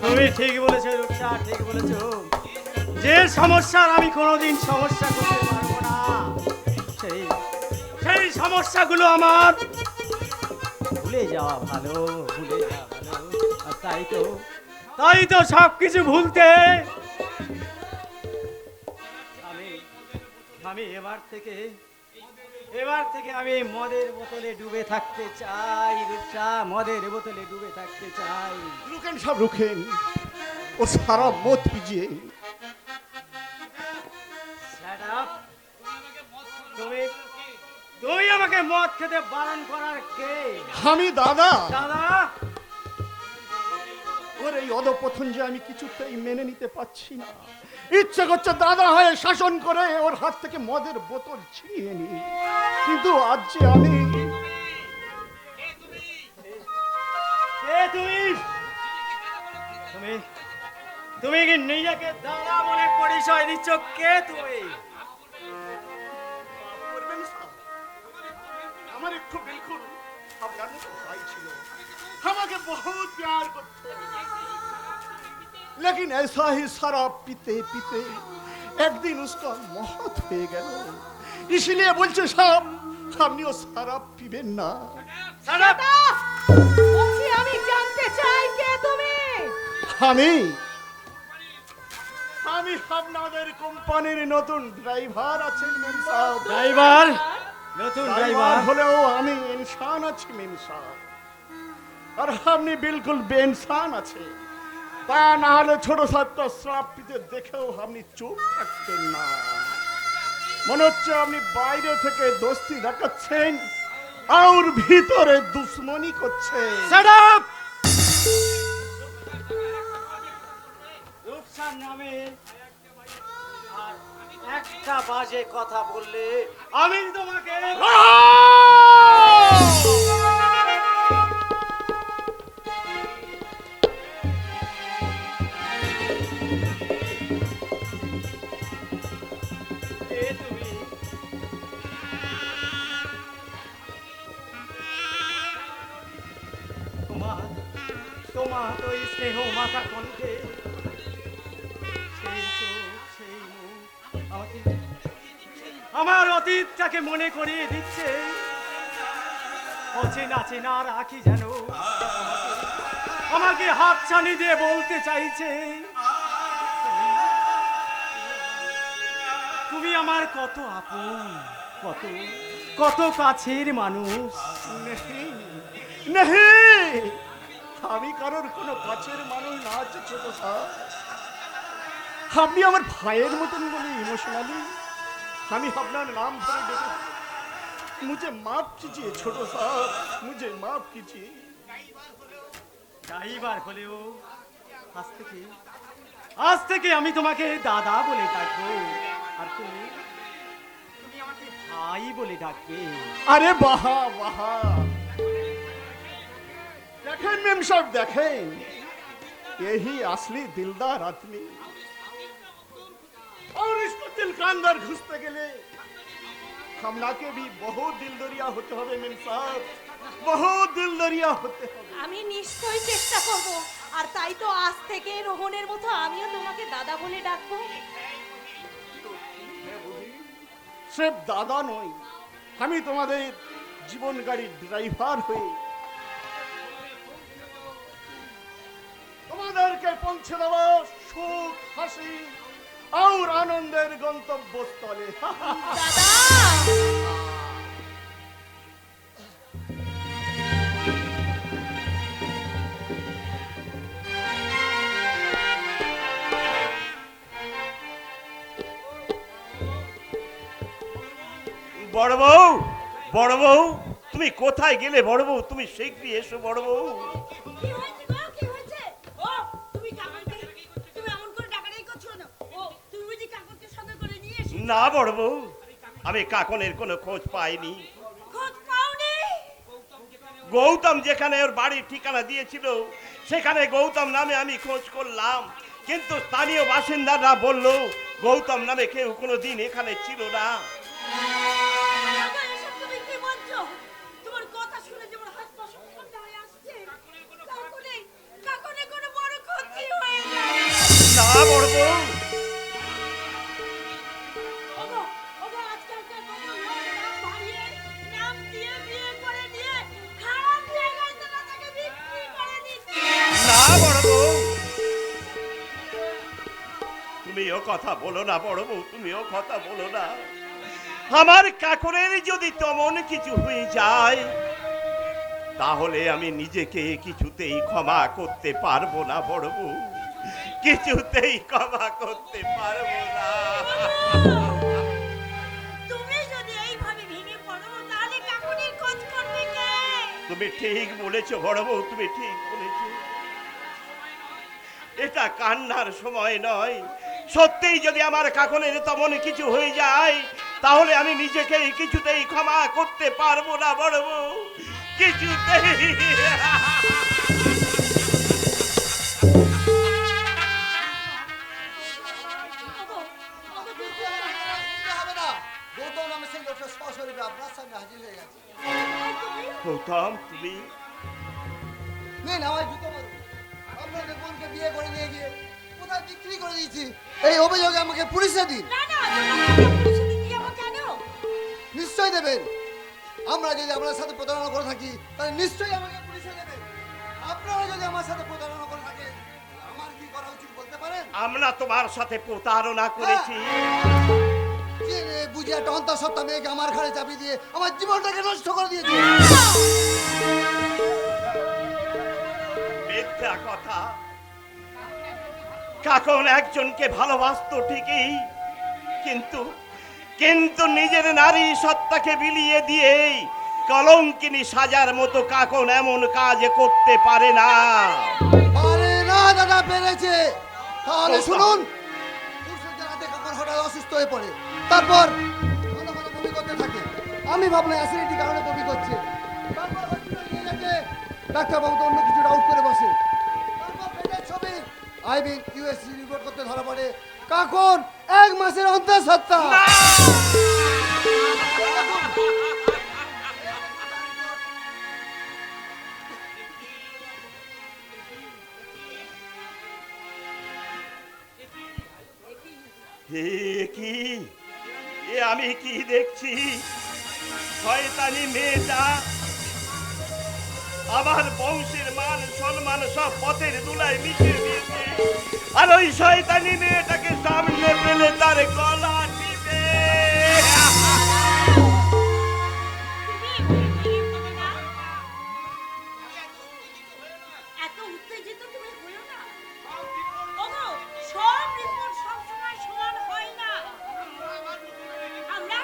তুমি ঠিক বলেছো রূপসা, ঠিক বলেছো। যে সমস্যার আমি কোনোদিন সমস্যা করতে পারবো না, সেই সমস্যাগুলো আমার ভুলে যাওয়া ভালো, ভুলে যাওয়া ভালো। আর তাই তো সব কিছু ভুলতে আমি এবার থেকে আমি মদের বোতলে ডুবে থাকতে চাই রূপসা, মদের বোতলে ডুবে থাকতে চাই। রুকেন সব রুকেন, ও সারা মদ পিজিয়ে। Shut up! তুই আমাকে মদ খেতে বারণ করার কে? আমি দাদা। দাদা, ওর এই অধপতন যে আমি কিছুতেই মেনে নিতে পারছি না। ইচ্ছে করছে দাদা হয়ে শাসন করে ওর হাত থেকে মদের বোতল ছিনিয়ে নি, কিন্তু আজ যে আমি কে তুমি কি নিজেকে দাদা বলে পরিচয় দিচ্ছ? কে তুমি? করবেন স্যার, আমার একটু বিলকুল আপনার মতো ভাই ছিল, আমাকে বহুত प्यार করতো, लेकिन ऐसा ही शराब पीते पीते एक दिन उसका मौत हो गया, इसलिए बोलছে সাহেব আপনিও শরাব পিবেন না। বলছি, আমি জানতে চাই কে তুমি? আমি আপনাদের কোম্পানির নতুন ড্রাইভার আছেন মেম সাহেব। ড্রাইভার? নতুন ড্রাইভার হলেও আমি ইনসান আছি মেম সাহেব, আর আপনি বিলকুল বেইনসান আছে। তা না হলে ছোট ছাত্র শ্রাপ পিতে দেখেও আপনি চুপ থাকতেন না। মনে হচ্ছে আপনি বাইরে থেকে দোস্তি দেখাচ্ছেন আর ভিতরে দুশ্মনী করছেন। Shut up! রূপসার নামে আর একটা বাজে কথা বললে আমি তোমাকে কে তুমি? তোমার তোমার ওই স্নেহ মাথা কণ্ঠে সেই চোখ সেই মুখ আমাকে আমার অতীতটাকে মনে করিয়ে দিচ্ছে। অচেনা চেনা রাখি যেন আমাকে হাত ছানি দিয়ে বলতে চাইছে, তুমি আমার কত আপন, কত কত কাছের মানুষ। নেহি, আমি কারোর কোনো কাছের মানুষ না আছে ছোট সাহেব। আপনি আমার ভাইয়ের মতন বলে ইমোশনালি আমি আপনার নাম ধরে ডেকে মুঝে মাফ कीजिए ছোট সাহেব, মুঝে মাফ कीजिए। ড্রাইভার হলেও আজ থেকে আমি তোমাকে দাদা বলে ডাকবো, আর তুমি তুমি আমাকে ভাই বলে ডাকবে। আরে বাহা বাহা, देखें मेम साहब देखें, यही असली दिलदार आदमी। और इसको दिल के अंदर घुसते के लिए हम ना के भी बहुत दिल दरिया होते হবে मेम साहब, बहुत दिल दरिया होते হবে। আমি নিশ্চয়ই চেষ্টা করব, আর তাই তো আজ থেকে রোহনের মতো আমিও তোমাকে দাদা বলে ডাকবো। सिर्फ दादा নয়, আমি তোমাদের জীবন গাড়ির ড্রাইভার হয়ে তোমাদেরকে পৌঁছে দেব সুখ হাসি আর আনন্দের গন্তব্যস্থলে। দাদা বড় বউ, বড় বউ, তুমি কোথায় গেলে বড় বউ? তুমি শীঘ্রই এসো বড় বউ। কি হয়েছে গো, কি হয়েছে? ও তুমি কাকনকে তুমি এমন করে ডাকাডাকি করছো না? ও তুমি বুঝি কাকনকে সঙ্গে করে নিয়ে এসেছো? না বড় বউ, আমি কাকনের কোনো খোঁজ পাইনি। খোঁজ পাওনি? গৌতম যেখানে ওর বাড়ির ঠিকানা দিয়েছিল সেখানে গৌতম নামে আমি খোঁজ করলাম, কিন্তু স্থানীয় বাসিন্দারা বলল গৌতম নামে কেউ কোনোদিন এখানে ছিল না। বাবা, এসব তুমি কি বলছো? তোমার কথা শুনে যেমন হাত পা সব ঠান্ডা হয়ে আসছে। কাকনে কোনো বড় ক্ষতি হয়ে যাবে। না বড় বউ, ওগো, ওগো, আজকালকার কত লোক নাম বাড়িয়ে, নাম দিয়ে বিয়ে করে নিয়ে খারাপ জায়গায় তারা তাকে বিক্রি করে দিচ্ছে। না বড় বউ, তুমিও কথা বলো না বড় বউ, তুমিও কথা বলো না। আমার কাকরের যদি তেমন কিছু হয়ে যায় তাহলে আমি নিজেকে কিছুতেই ক্ষমা করতে পারবো না বড় বউ, কিছুতেই ক্ষমা করতে পারবো না। তুমি যদি এইভাবে ভেঙে পড়ো তাহলে কাকুনির খোঁজ করবে কে? তুমি ঠিক বলেছো বড় বউ, তুমি ঠিক বলেছো। এটা কান্নার সময় নয়। সত্যিই যদি আমার কাকনের তেমন কিছু হয়ে যায় তাহলে আমি নিজেকে কিছুতেই ক্ষমা করতে পারবো না বড় বউ, কিছুতেই। ওগো, ওগো, দুর্গা, হবে না, গৌতম নামে সেই লোকটা সশরীরে আপনার সামনে হাজির হয়ে গেছে। গৌতম, তুমি নেন আমার জুতো মারুন। আপনাদের বোনকে বিয়ে করে নিয়ে গিয়ে কোথায় বিক্রি করে দিয়েছি, এই অভিযোগে আমাকে পুলিশে দিন। না না, তোমাকে পুলিশে দিতে যাবো কেন? নিশ্চয় দেবেন। আমরা যদি আপনার সাথে প্রতারণা করে থাকি তাহলে নিশ্চয়ই আমাকে পুলিশে দেবেন। আপনারা যদি আমার সাথে প্রতারণা করে থাকেন আমার কি করা উচিত বলতে পারেন? আমরা তোমার সাথে প্রতারণা করেছি। জেনে বুঝে একটা অন্তঃসত্ত্বা মেয়েকে আমার ঘরে চাপিয়ে দিয়ে আমার জীবনটাকে নষ্ট করে দিয়েছে। মিথ্যা কথা। কাকন একজনকে ভালোবাসতো ঠিকই, কিন্তু কিন্তু নিজের নারী সত্তাকে বিলিয়ে দিয়ে কলঙ্কিনী সাজার মতো কাকন এমন কাজ করতে পারে না। পারে না দাদা, পেরেছে। তাহলে শুনুন, পুরুষের জানাতে কখন হঠাৎ অসুস্থ হয়ে পড়ে, তারপর ঘন ঘন বমি করতে থাকে। আমি ভাবলাম অ্যাসিডিটি কারণে বমি করছে। তারপর হসপিটালে নিয়ে যেতে ডাক্তারবাবু তো অন্য কিছু ডাউট করে বসে। তারপর পেটের ছবি আইবি ইউএসজি রিপোর্ট করতে ধরা পড়ে কাকুন 1 মাসের অন্তঃসত্ত্বা। কি আমি কি দেখছি? শয়তানি মেয়েটা আমার বংশের মান সম্মান সব পথের দুলায় মিশিয়ে দিয়েছে, আর ওই শয়তানি মেয়েটাকে সামনে পেলে তার গলা টিপে এত উত্তেজিত তুমি হলো না। ওগো, সব রিপোর্ট সব সময় সমান হয় না। আমরা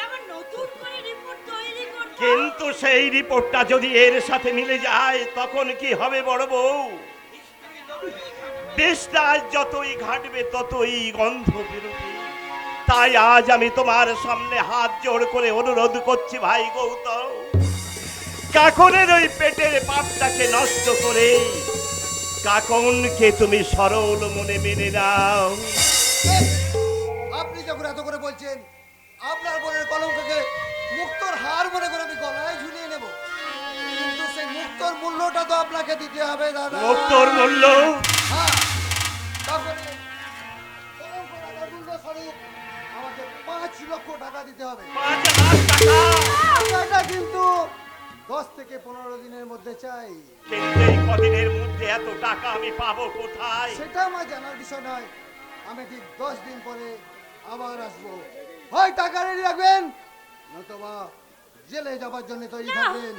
আবার নতুন করে রিপোর্ট তৈরি করব। কিন্তু সেই রিপোর্টটা যদি এর সাথে মিলে যায় তখন কি হবে বড় বউ? দেশটা আজ যতই ঘাটবে ততই গন্ধ বেরোবে। তাই আজ আমি তোমার সামনে হাত জোড় করে অনুরোধ করছি ভাই গৌতম, কাকনের ওই পেটের পাপটাকে নষ্ট করে কাকনকে তুমি সরল মনে মেনে নাও। আপনি যখন এত করে বলছেন, আপনার বোনের কলঙ্ককে মুক্তর হার মনে করে আমি গলায় ঝুলিয়ে নেব, কিন্তু সেই মুক্তর মূল্যটা তো আপনাকে দিতে হবে দাদা। মুক্তর মূল্য? হ্যাঁ, তারপরে কলঙ্কটার মূল্য স্বরূপ আমাকে 5 লক্ষ টাকা দিতে হবে। 5 লাখ টাকা? টাকাটা কিন্তু 10 থেকে 15 দিনের মধ্যে চাই। কিন্তু এই কদিনের মধ্যে এত টাকা আমি পাবো কোথায়? সেটা আমার জানার বিষয় নয়, আমি ঠিক 10 দিন পরে আবার আসবো। হয় টাকা রেডি রাখবেন, নতুবা জেলে যাবার জন্য তৈরি থাকবেন।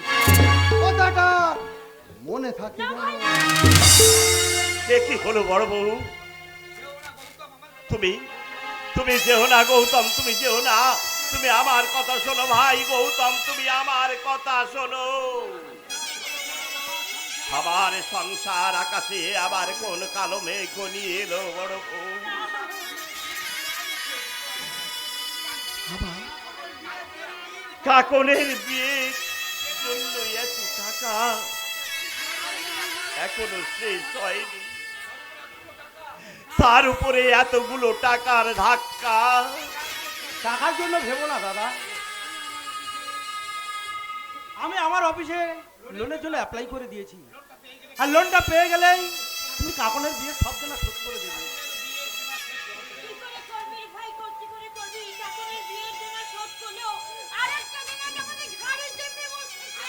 কথাটা মনে থাকে যেন। সে কি হলো বড় বউ? তুমি যেও না গৌতম, তুমি যেও না। তুমি আমার কথা শোনো ভাই গৌতম, তুমি আমার কথা শোনো। আমার সংসার আকাশে আবার কোন কালো মেঘ ঘনিয়ে এলো বড় বউ। কাকনের বিয়ের জন্য এত টাকা এখনো শেষ হয়নি, তার উপরে এতগুলো টাকার ধাক্কা। টাকার জন্য ভেবো না দাদা, আমি আমার অফিসে লোনের জন্য অ্যাপ্লাই করে দিয়েছি, আর লোনটা পেয়ে গেলেই তুমি কাকনের বিয়ে সব জন্য শোধ করে দেবে। কি করে করবি ভাই, করতে করে করবি। কাকনের বিয়ের জন্য শোধ করলেও আরেকটা দিন আজ আমাদের ঘাড়ে চেপে বসেছে।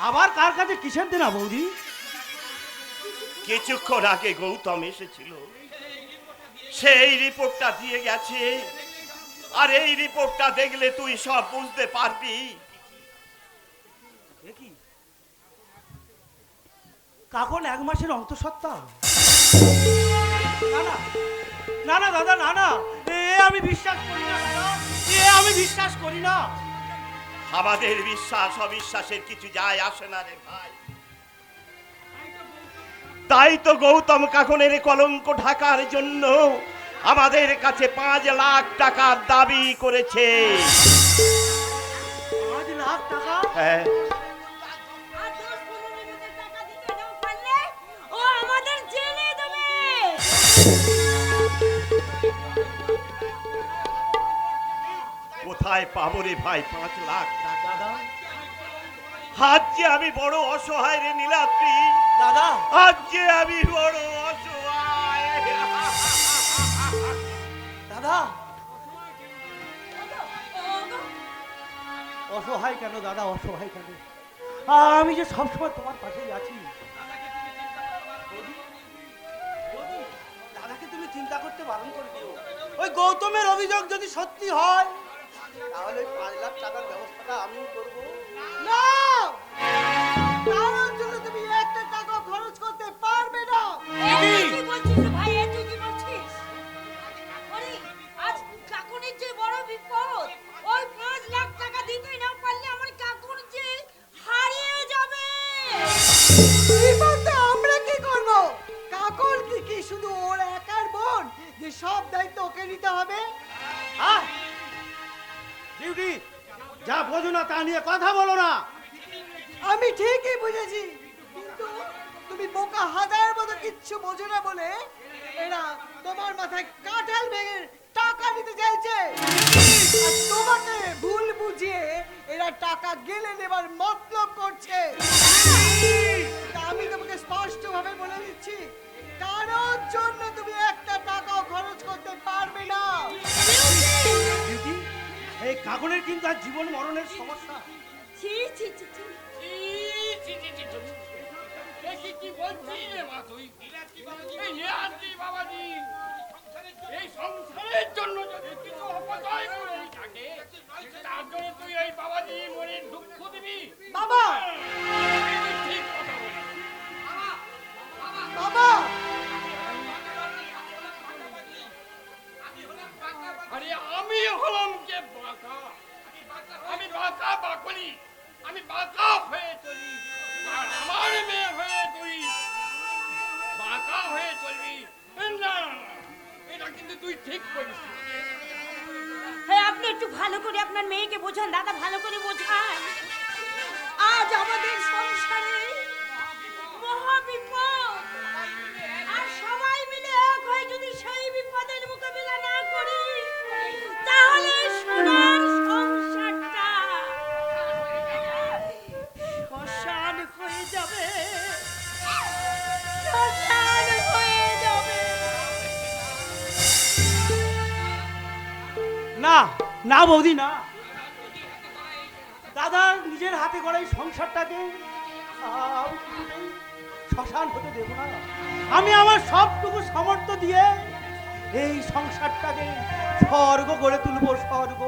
আবার কার কাছে কিসের দেনা বৌদি? কিছুক্ষণ আগে গৌতম এসেছিল, সেই রিপোর্টটা দিয়ে গেছে, আর এই রিপোর্টটা দেখলে তুই সব বুঝতে পারবি। কি কাকন 1 মাসের অন্তঃসত্ত্বা? না না না না দাদা, না না, আমি বিশ্বাস করি না দাদা, আমি বিশ্বাস করি না। আমাদের বিশ্বাস অবিশ্বাসের কিছু যায় আসে না রে ভাই। তাই তো গৌতম কাকনের কলঙ্ক ঢাকার জন্য আমাদের কাছে 5 লাখ টাকার দাবি করেছে। 5 লাখ টাকা? হ্যাঁ, আর 10-15 দিনের টাকা দিতে না পারলে ও আমাদের জেলে দেবে। কোথায় পাবো রে ভাই 5 লাখ টাকা? দাদা আজ যে আমি বড় অসহায় রে নীলাদ্রি, দাদা আজ যে আমি বড় অসহায়। দাদা ওগো, অসহায় কেন দাদা, অসহায় কেন? আমি যে সবসময় তোমার পাশেই আছি। দাদাকে তুমি চিন্তা করতে বারণ করে দিও। ওই গৌতমের অভিযোগ যদি সত্যি হয় তাহলে 5 লাখ টাকার ব্যবস্থাটা আমি করব। না, তার জন্য তুমি একটা টাকা খরচ করতে পারবে না। তুই কি বলছিস রে ভাই, তুই কি বলছিস? ওরে, আজ কাকুনের যে বড় বিপদ, ওই 5 লাখ টাকা দিতে না পারলে আমার কাকুর যে হারিয়ে যাবে। এবার তো আমরা কি করব? কাকর কি শুধু ওর একার বোন, যে যে সব দায়িত্ব ওকে নিতে হবে? ডিউটি যা বোঝো না তা নিয়ে কথা বলো না। আমি ঠিকই বুঝেছি, কিন্তু তুমি বোকা হাজার মতো কিচ্ছু বোঝো না বলে এরা তোমার মাথায় কাঁঠাল ভেঙে টাকা নিতে চাইছে। আর তোমাকে ভুল বুঝিয়ে এরা টাকা গেলে নেবার মতলব করছে। তা আমি তোমাকে স্পষ্ট ভাবে বলে দিচ্ছি, কারোর জন্য তুমি একটা টাকাও খরচ করতে পারবে না। ডিউটি এই কাগনের কিন্তু আর জীবন মরণের সমস্যা। ছি ছি ছি ছি। কি বলছিস রে মা তুই? এই নিয়াতি বাবাজি এই সংসারের জন্য যদি কিছু অপচয় করে থাকে, তার জন্য তুই এই বাবাজি মনে দুঃখ দিবি? বাবা, ঠিক কথা বলিস। বাবা, আরে আমি হলাম কে বাঁকা? আমি বাঁকা বাকলি, আমি বাঁকা হয়ে চলি। আর আমার মেয়ে হয়ে তুই বাঁকা হয়ে চলবি না, এটা কিন্তু তুই ঠিক করিস। হ্যাঁ, আপনি একটু ভালো করে আপনার মেয়েকে বোঝান দাদা, ভালো করে বোঝান। আজ আমাদের সংসারে মহা বিপদ, আর সবাই মিলে এক হয়ে যদি সেই বিপদের মোকাবিলা না করি, তাহলে সোনার সংসারটা শ্মশান হয়ে যাবে, শ্মশান হয়ে যাবে। না না বৌদি না, দাদা নিজের হাতে গড়া এই সংসারটাকে আমি কিছুতেই শ্মশান হতে দেব না। আমি আমার সবটুকু সামর্থ্য দিয়ে এই সংসারটাকে স্বর্গ করে তুলবো, স্বর্গ।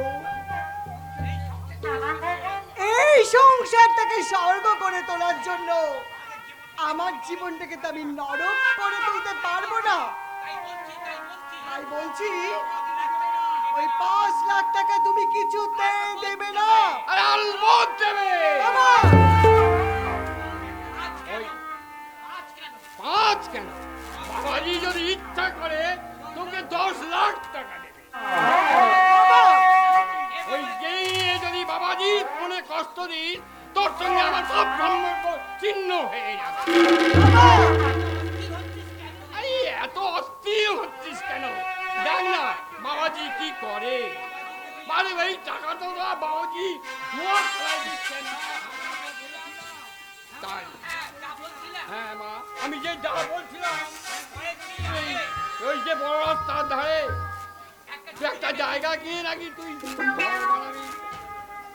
এই সংসারটাকে স্বর্গ করে তোলার জন্য আমার জীবনটাকে তো আমি নরক করে তুলতে পারবো না। তাই বলছি, ওই 5 লাখ টাকা তুমি কিছুতেই দেবে না। আরে আলবত দেবে। বাবা, ওই 5 কেন, বাবাজি যদি ইচ্ছা করে তোকে 10 লাখ টাকা দেবে। বাবা, ওই যেই যদি বাবাজি মনে কষ্ট দিস, তোর সঙ্গে আমার সব সম্পর্ক ছিন্ন হয়ে যাবে। বাবা, আরে এত অস্থির হচ্ছিস কেন? দেখ না বাবাজি কি করে। মানে এই টাকা তো বাবাজি ধোয়া ফেলাই দিচ্ছে না। তাই হ্যাঁ মা, আমি যে যা বলছিলাম, ওই যে বড় রাস্তার ধারে একটা জায়গা কিনে নাকি তুই ঘর বানাবি।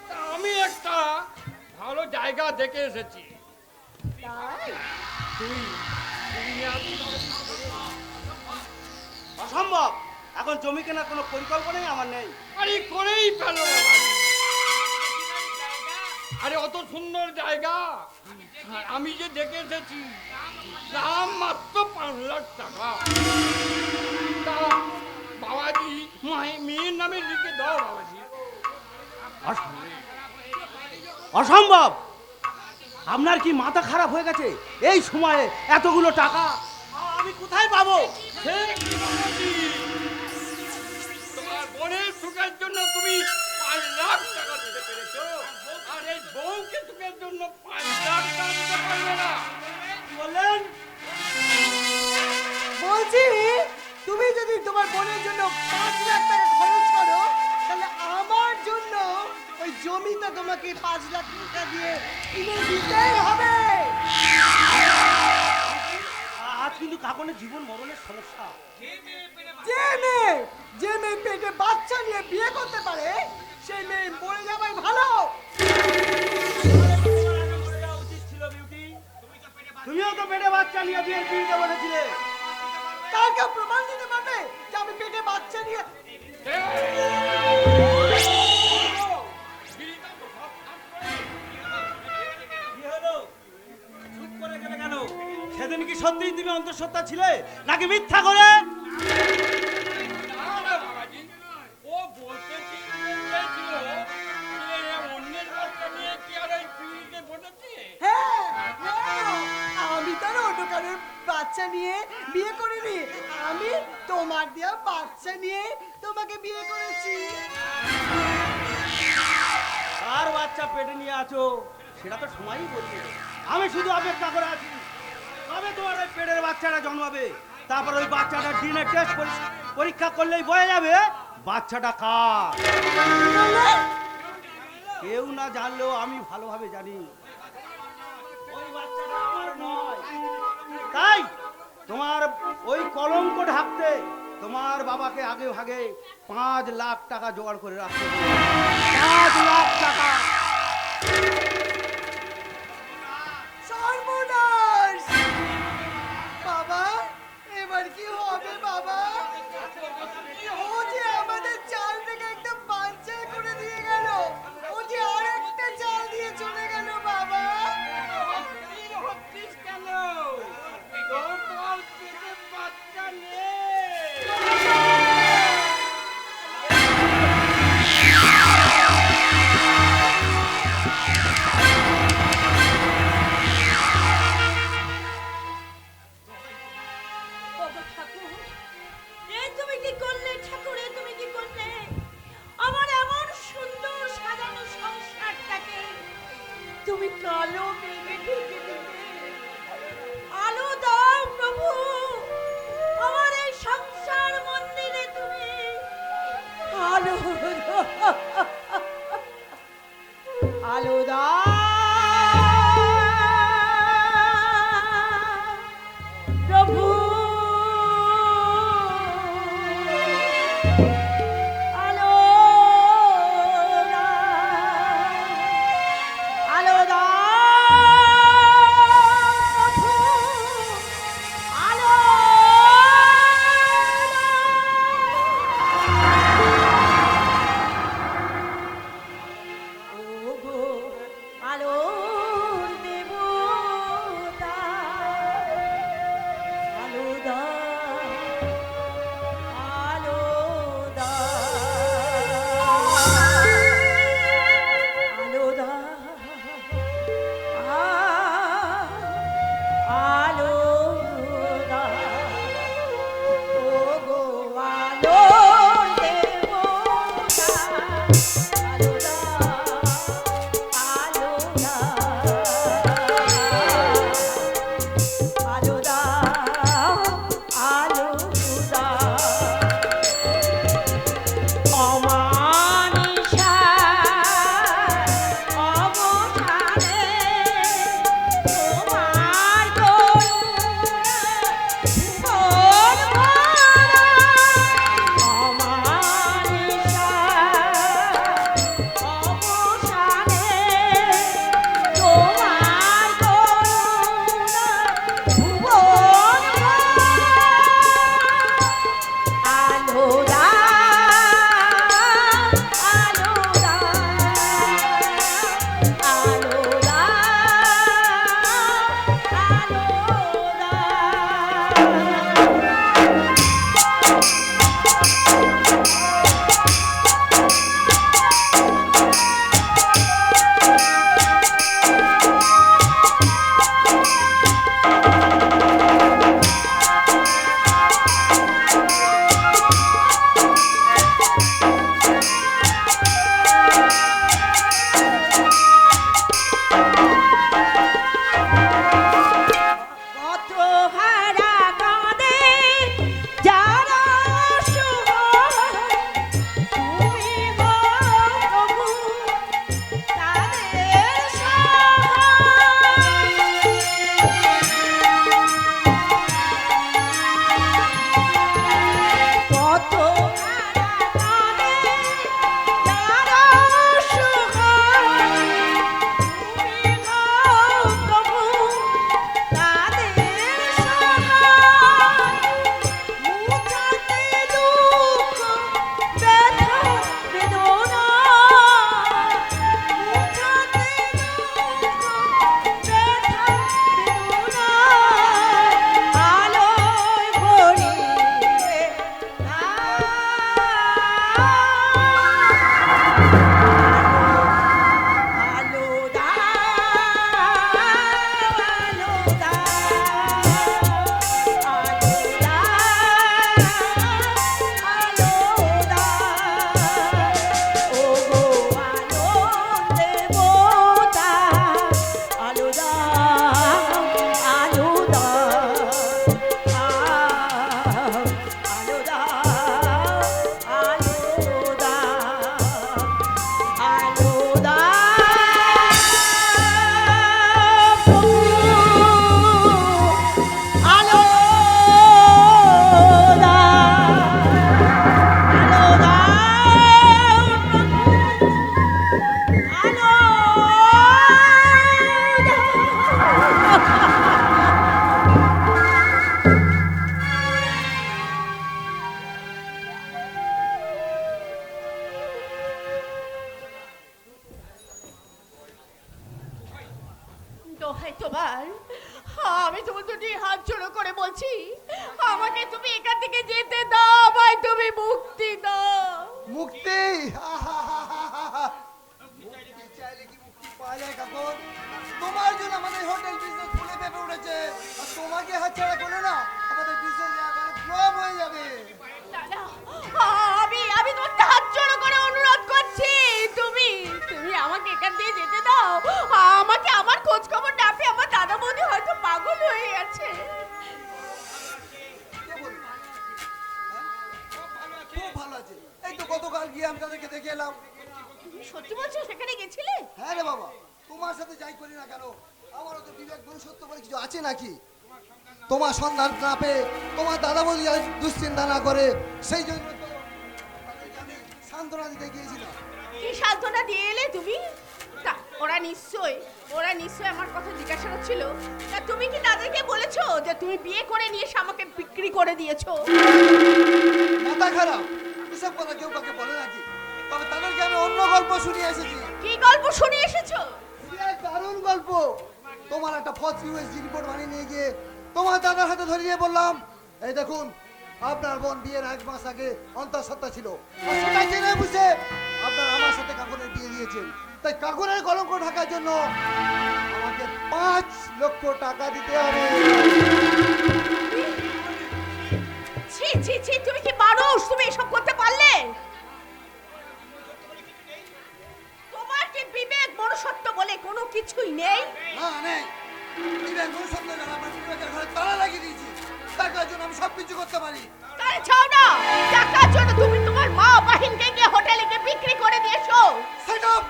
তা আমি একটা ভালো জায়গা দেখে এসেছি। তুই অসম্ভব, এখন জমি কেনার কোনো পরিকল্পনাই আমার নেই। আরে করেই ফেলো বাবাজি। আরে অত সুন্দর জায়গা আমি যে দেখে এসেছি, দাম মাত্র 5 লাখ টাকা। তা বাবাজি মেয়ের নামে লিখে দাও বাবাজি। অসম্ভব, আপনার কি মাথা খারাপ হয়ে গেছে? এই সময়ে এতগুলো টাকা আমি কোথায় পাবো? হে কি বাবাজি, তোমার বোনের সুখের জন্য তুমি 5 লাখ টাকা দিতে পেরেছো, আর এই বউকে সুখের জন্য 5 লাখ টাকা দিতে পারবে না? কি বললেন? বলছি, তুমি যদি তোমার বোনের জন্য 5 লাখ টাকা খরচ করো, তাহলে আমার জন্য ওই জমিটা তোমাকে 5 লাখ টাকা দিয়ে কিনে দিতেই হবে। আজ কিন্তু কাকনের জীবন মরণের সমস্যা। যে মেয়ে পেটে বাচ্চা নিয়ে বিয়ে করতে পারে, সেই মেয়ে মরে যাওয়াই ভালো। তুমিও তো পেটে বাচ্চা নিয়ে বিয়ের পিড়িতে বসেছিলে। তার কেউ প্রমাণ দিতে পারবে যে আমি পেটে বাচ্চা নিয়ে? কি হলো? চুপ করে গেলে কেন? সেদিন কি সত্যিই তুমি অন্তঃসত্ত্বা ছিলে নাকি মিথ্যা করে? না না বাবাজি, ও বলতে কি চেয়েছিল যে অন্যের বাচ্চা নিয়ে কি আর ওই পিড়িতে বসেছে? হ্যাঁ, আমি তার অন্য কারোর বাচ্চা নিয়ে বিয়ে করিনি, আমি তোমার দেওয়া বাচ্চা নিয়ে তোমাকে বিয়ে করেছি। আর বাচ্চা পেটে নিয়ে আছো সেটা তো সময়ই বলবে। আমি শুধু অপেক্ষা করে আছি কবে তোমার ওই পেটের বাচ্চাটা জন্মাবে, তারপর ওই বাচ্চাটা ডিএনএ টেস্ট পরীক্ষা করলেই বোঝা যাবে বাচ্চাটা কার। কেউ না জানলেও আমি ভালোভাবে জানি ওই বাচ্চাটা আমার নয়। তাই তোমার ওই কলঙ্ক ঢাকতে তোমার বাবাকে আগে ভাগে 5 লাখ টাকা জোগাড় করে রাখতে হবে। 5 লাখ টাকা। সর্বনাশ! বাবা, এবার কি হবে বাবা? ও যে আমাদের চাল থেকে একটা বাচ্চা করে দিয়ে গেল, ও যে আর একটা চাল দিয়ে চলে গেল বাবা। অস্থির হচ্ছিস কেন? তোর তো আর পেটে বাচ্চা নেই। ডাক্তার, আমি তোমার দুটি হাত জোড়ো করে বলছি, আমাকে তুমি এখান থেকে যেতে দাও, আমায় তুমি মুক্তি দাও। মুক্তি মুক্তি চাইলে কি মুক্তি পাওয়া যায় কাকুন? তোমার জন্য আমাদের হোটেল বিজনেস ফুলে পেঁপে উঠেছে, আর তোমাকে হাতছাড়া করলে না আমাদের বিজনেস একেবারে ফ্লপ হয়ে যাবে। দাদা, আমি তোমার হাত জোড়ো করে অনুরোধ করছি, তুমি আমাকে এখান দিয়ে যেতে দাও। আমাকে আমার খোঁজ খবর না পেয়ে আমার দাদা বৌদি হয়তো পাগল হয়ে গেছে। কে বলবে? হ্যাঁ? খুব ভালো আছে। এই তো গতকাল গিয়ে আমি তাদেরকে দেখে এলাম। তুমি সত্যি বলছো সেখানে গেছিলে? হ্যাঁ রে বাবা, তোমার সাথে যাই করি না কেন আমারও তো বিবেক মনুষ্যত্ব বলে কিছু আছে নাকি? তোমার সন্ধান না পেয়ে তোমার দাদা বৌদি দুশ্চিন্তা না করে সেই জন্য তো তাদেরকে আমি সান্ত্বনা দিতে গিয়েছিলাম। কি সান্ত্বনা দিয়ে এলে তুমি? তা ওরা নিশ্চয়ই আমার কথা জিজ্ঞাসা করছিল। তা তুমি কি তাদেরকে বলেছো যে তুমি বিয়ে করে নিয়ে এসে আমাকে বিক্রি করে দিয়েছো? মাথা খারাপ, এসব কথা কেউ কাকে বলে নাকি? তবে তাদেরকে আমি অন্য গল্প শুনিয়ে এসেছি। কি গল্প শুনে এসেছো? বিরাট দারুণ গল্প। তোমার একটা ফলস ইউএসজি রিপোর্ট বানিয়ে নিয়ে গিয়ে তোমার দাদার হাতে ধরে দিয়ে বললাম, এই দেখুন আপনার বোন বিয়ের 1 মাস আগে অন্তঃসত্ত্বা ছিল, আর সেটা জেনে বুঝে আপনার আমার সাথে কাকুনের বিয়ে দিয়েছেন। তাই কাকুনের কলঙ্ক ঢাকার জন্য আমাকে 5 লক্ষ টাকা দিতে হবে। ছি ছি ছি, তুমি কি মানুষ? তুমি এসব করতে পারলে? তোমার কি বিবেক মনুষ্যত্ব বলে কোনো কিছুই নেই? না নেই, বিবেক মনুষ্যত্ব না, আমার বিবেকের ঘরে তালা লাগিয়ে দিয়েছি। টাকার জন্য আমি সবকিছু করতে পারি। তাই চাও না? টাকার জন্য তুমি তোমার মা বাহিনীকে গিয়ে হোটেলে গিয়ে বিক্রি করে দিয়েছো। Set up.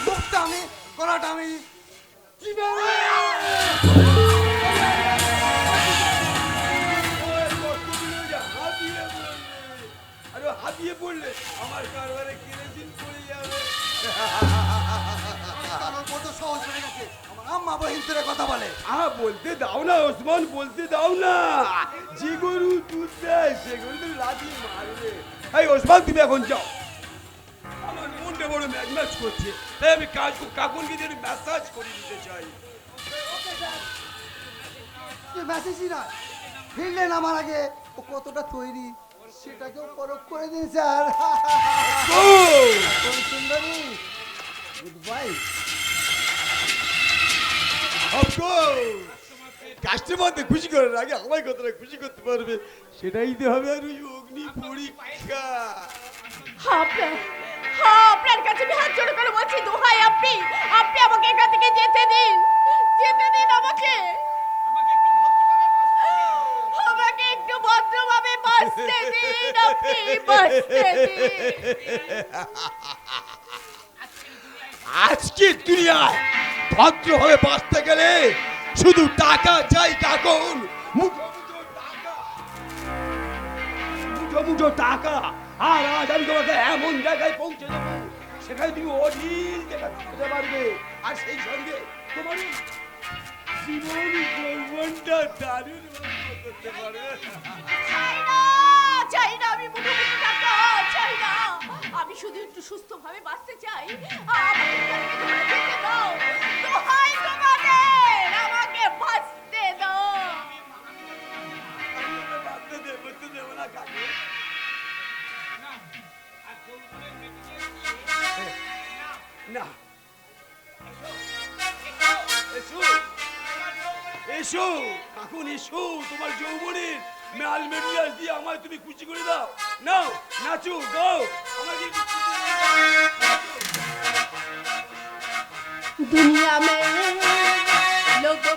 মুখটা আমি, গলাটা আমি আরে হাতিয়ে পড়লে আমার কারবারে কেরোসিন পড়ে যাবে। কত সহজ হয়ে গেছে, আমার আম্মা বহিন ধরে কথা বলে। বলতে দাও না ওসমান, বলতে দাও না। যে গরু দুধ দেয় সে গরু তুমি লাথিয়ে মারবে। এই ওসমান, তুমি এখন যাও, আমার মনটা বড় ম্যাচ করছে, তাই আমি কাকুনকে দিয়ে ম্যাসাজ করে দিতে চাই। মেসেজই না, ফিরলেন আমার আগে ও কতটা তৈরি সেটাকেও পরখ করে দিন স্যার। কোন সুন্দরী, গুড বাই। কাস্টমারদের খুশি করার আগে আমার কতটা খুশি করতে পারবে সেটাই তো হবে আর ওই অগ্নি পরীক্ষা। আপনার কাছে আমি হাত জোড় করে বলছি, দোহাই আপনি আমাকে এখান থেকে যেতে দিন আমাকে একটু ভদ্রভাবে বাঁচতে দিন, আপনি বাঁচতে দিন। আজকে দুনিয়ায় ভদ্রভাবে বাঁচতে গেলে শুধু টাকা চাই কাকুন, মুঠো টাকা। আর আজ আমি তোমাকে এমন জায়গায় পৌঁছে দেবো সেখানে তুমি অঢিল টাকা দিতে পারবে, আর সেই সঙ্গে তোমার জীবন যৌবনটা দারুণ করতে পারবে। চাই না আমি মুঠো টাকা চাই না, আমি শুধু একটু সুস্থভাবে বাঁচতে চাই। আমাকে যেতে দাও, দোহাই তোমাদের, আমাকে বাঁচতে দাও। বাঁচতে দেবো না কাকু। না, এসো কাকুন, এসো, তোমার যৌবনের মাল মেটেরিয়াল দিয়ে আমায় তুমি খুশি করে দাও। নাও, নাচো, গাও, আমাকে दुनिया में लोगों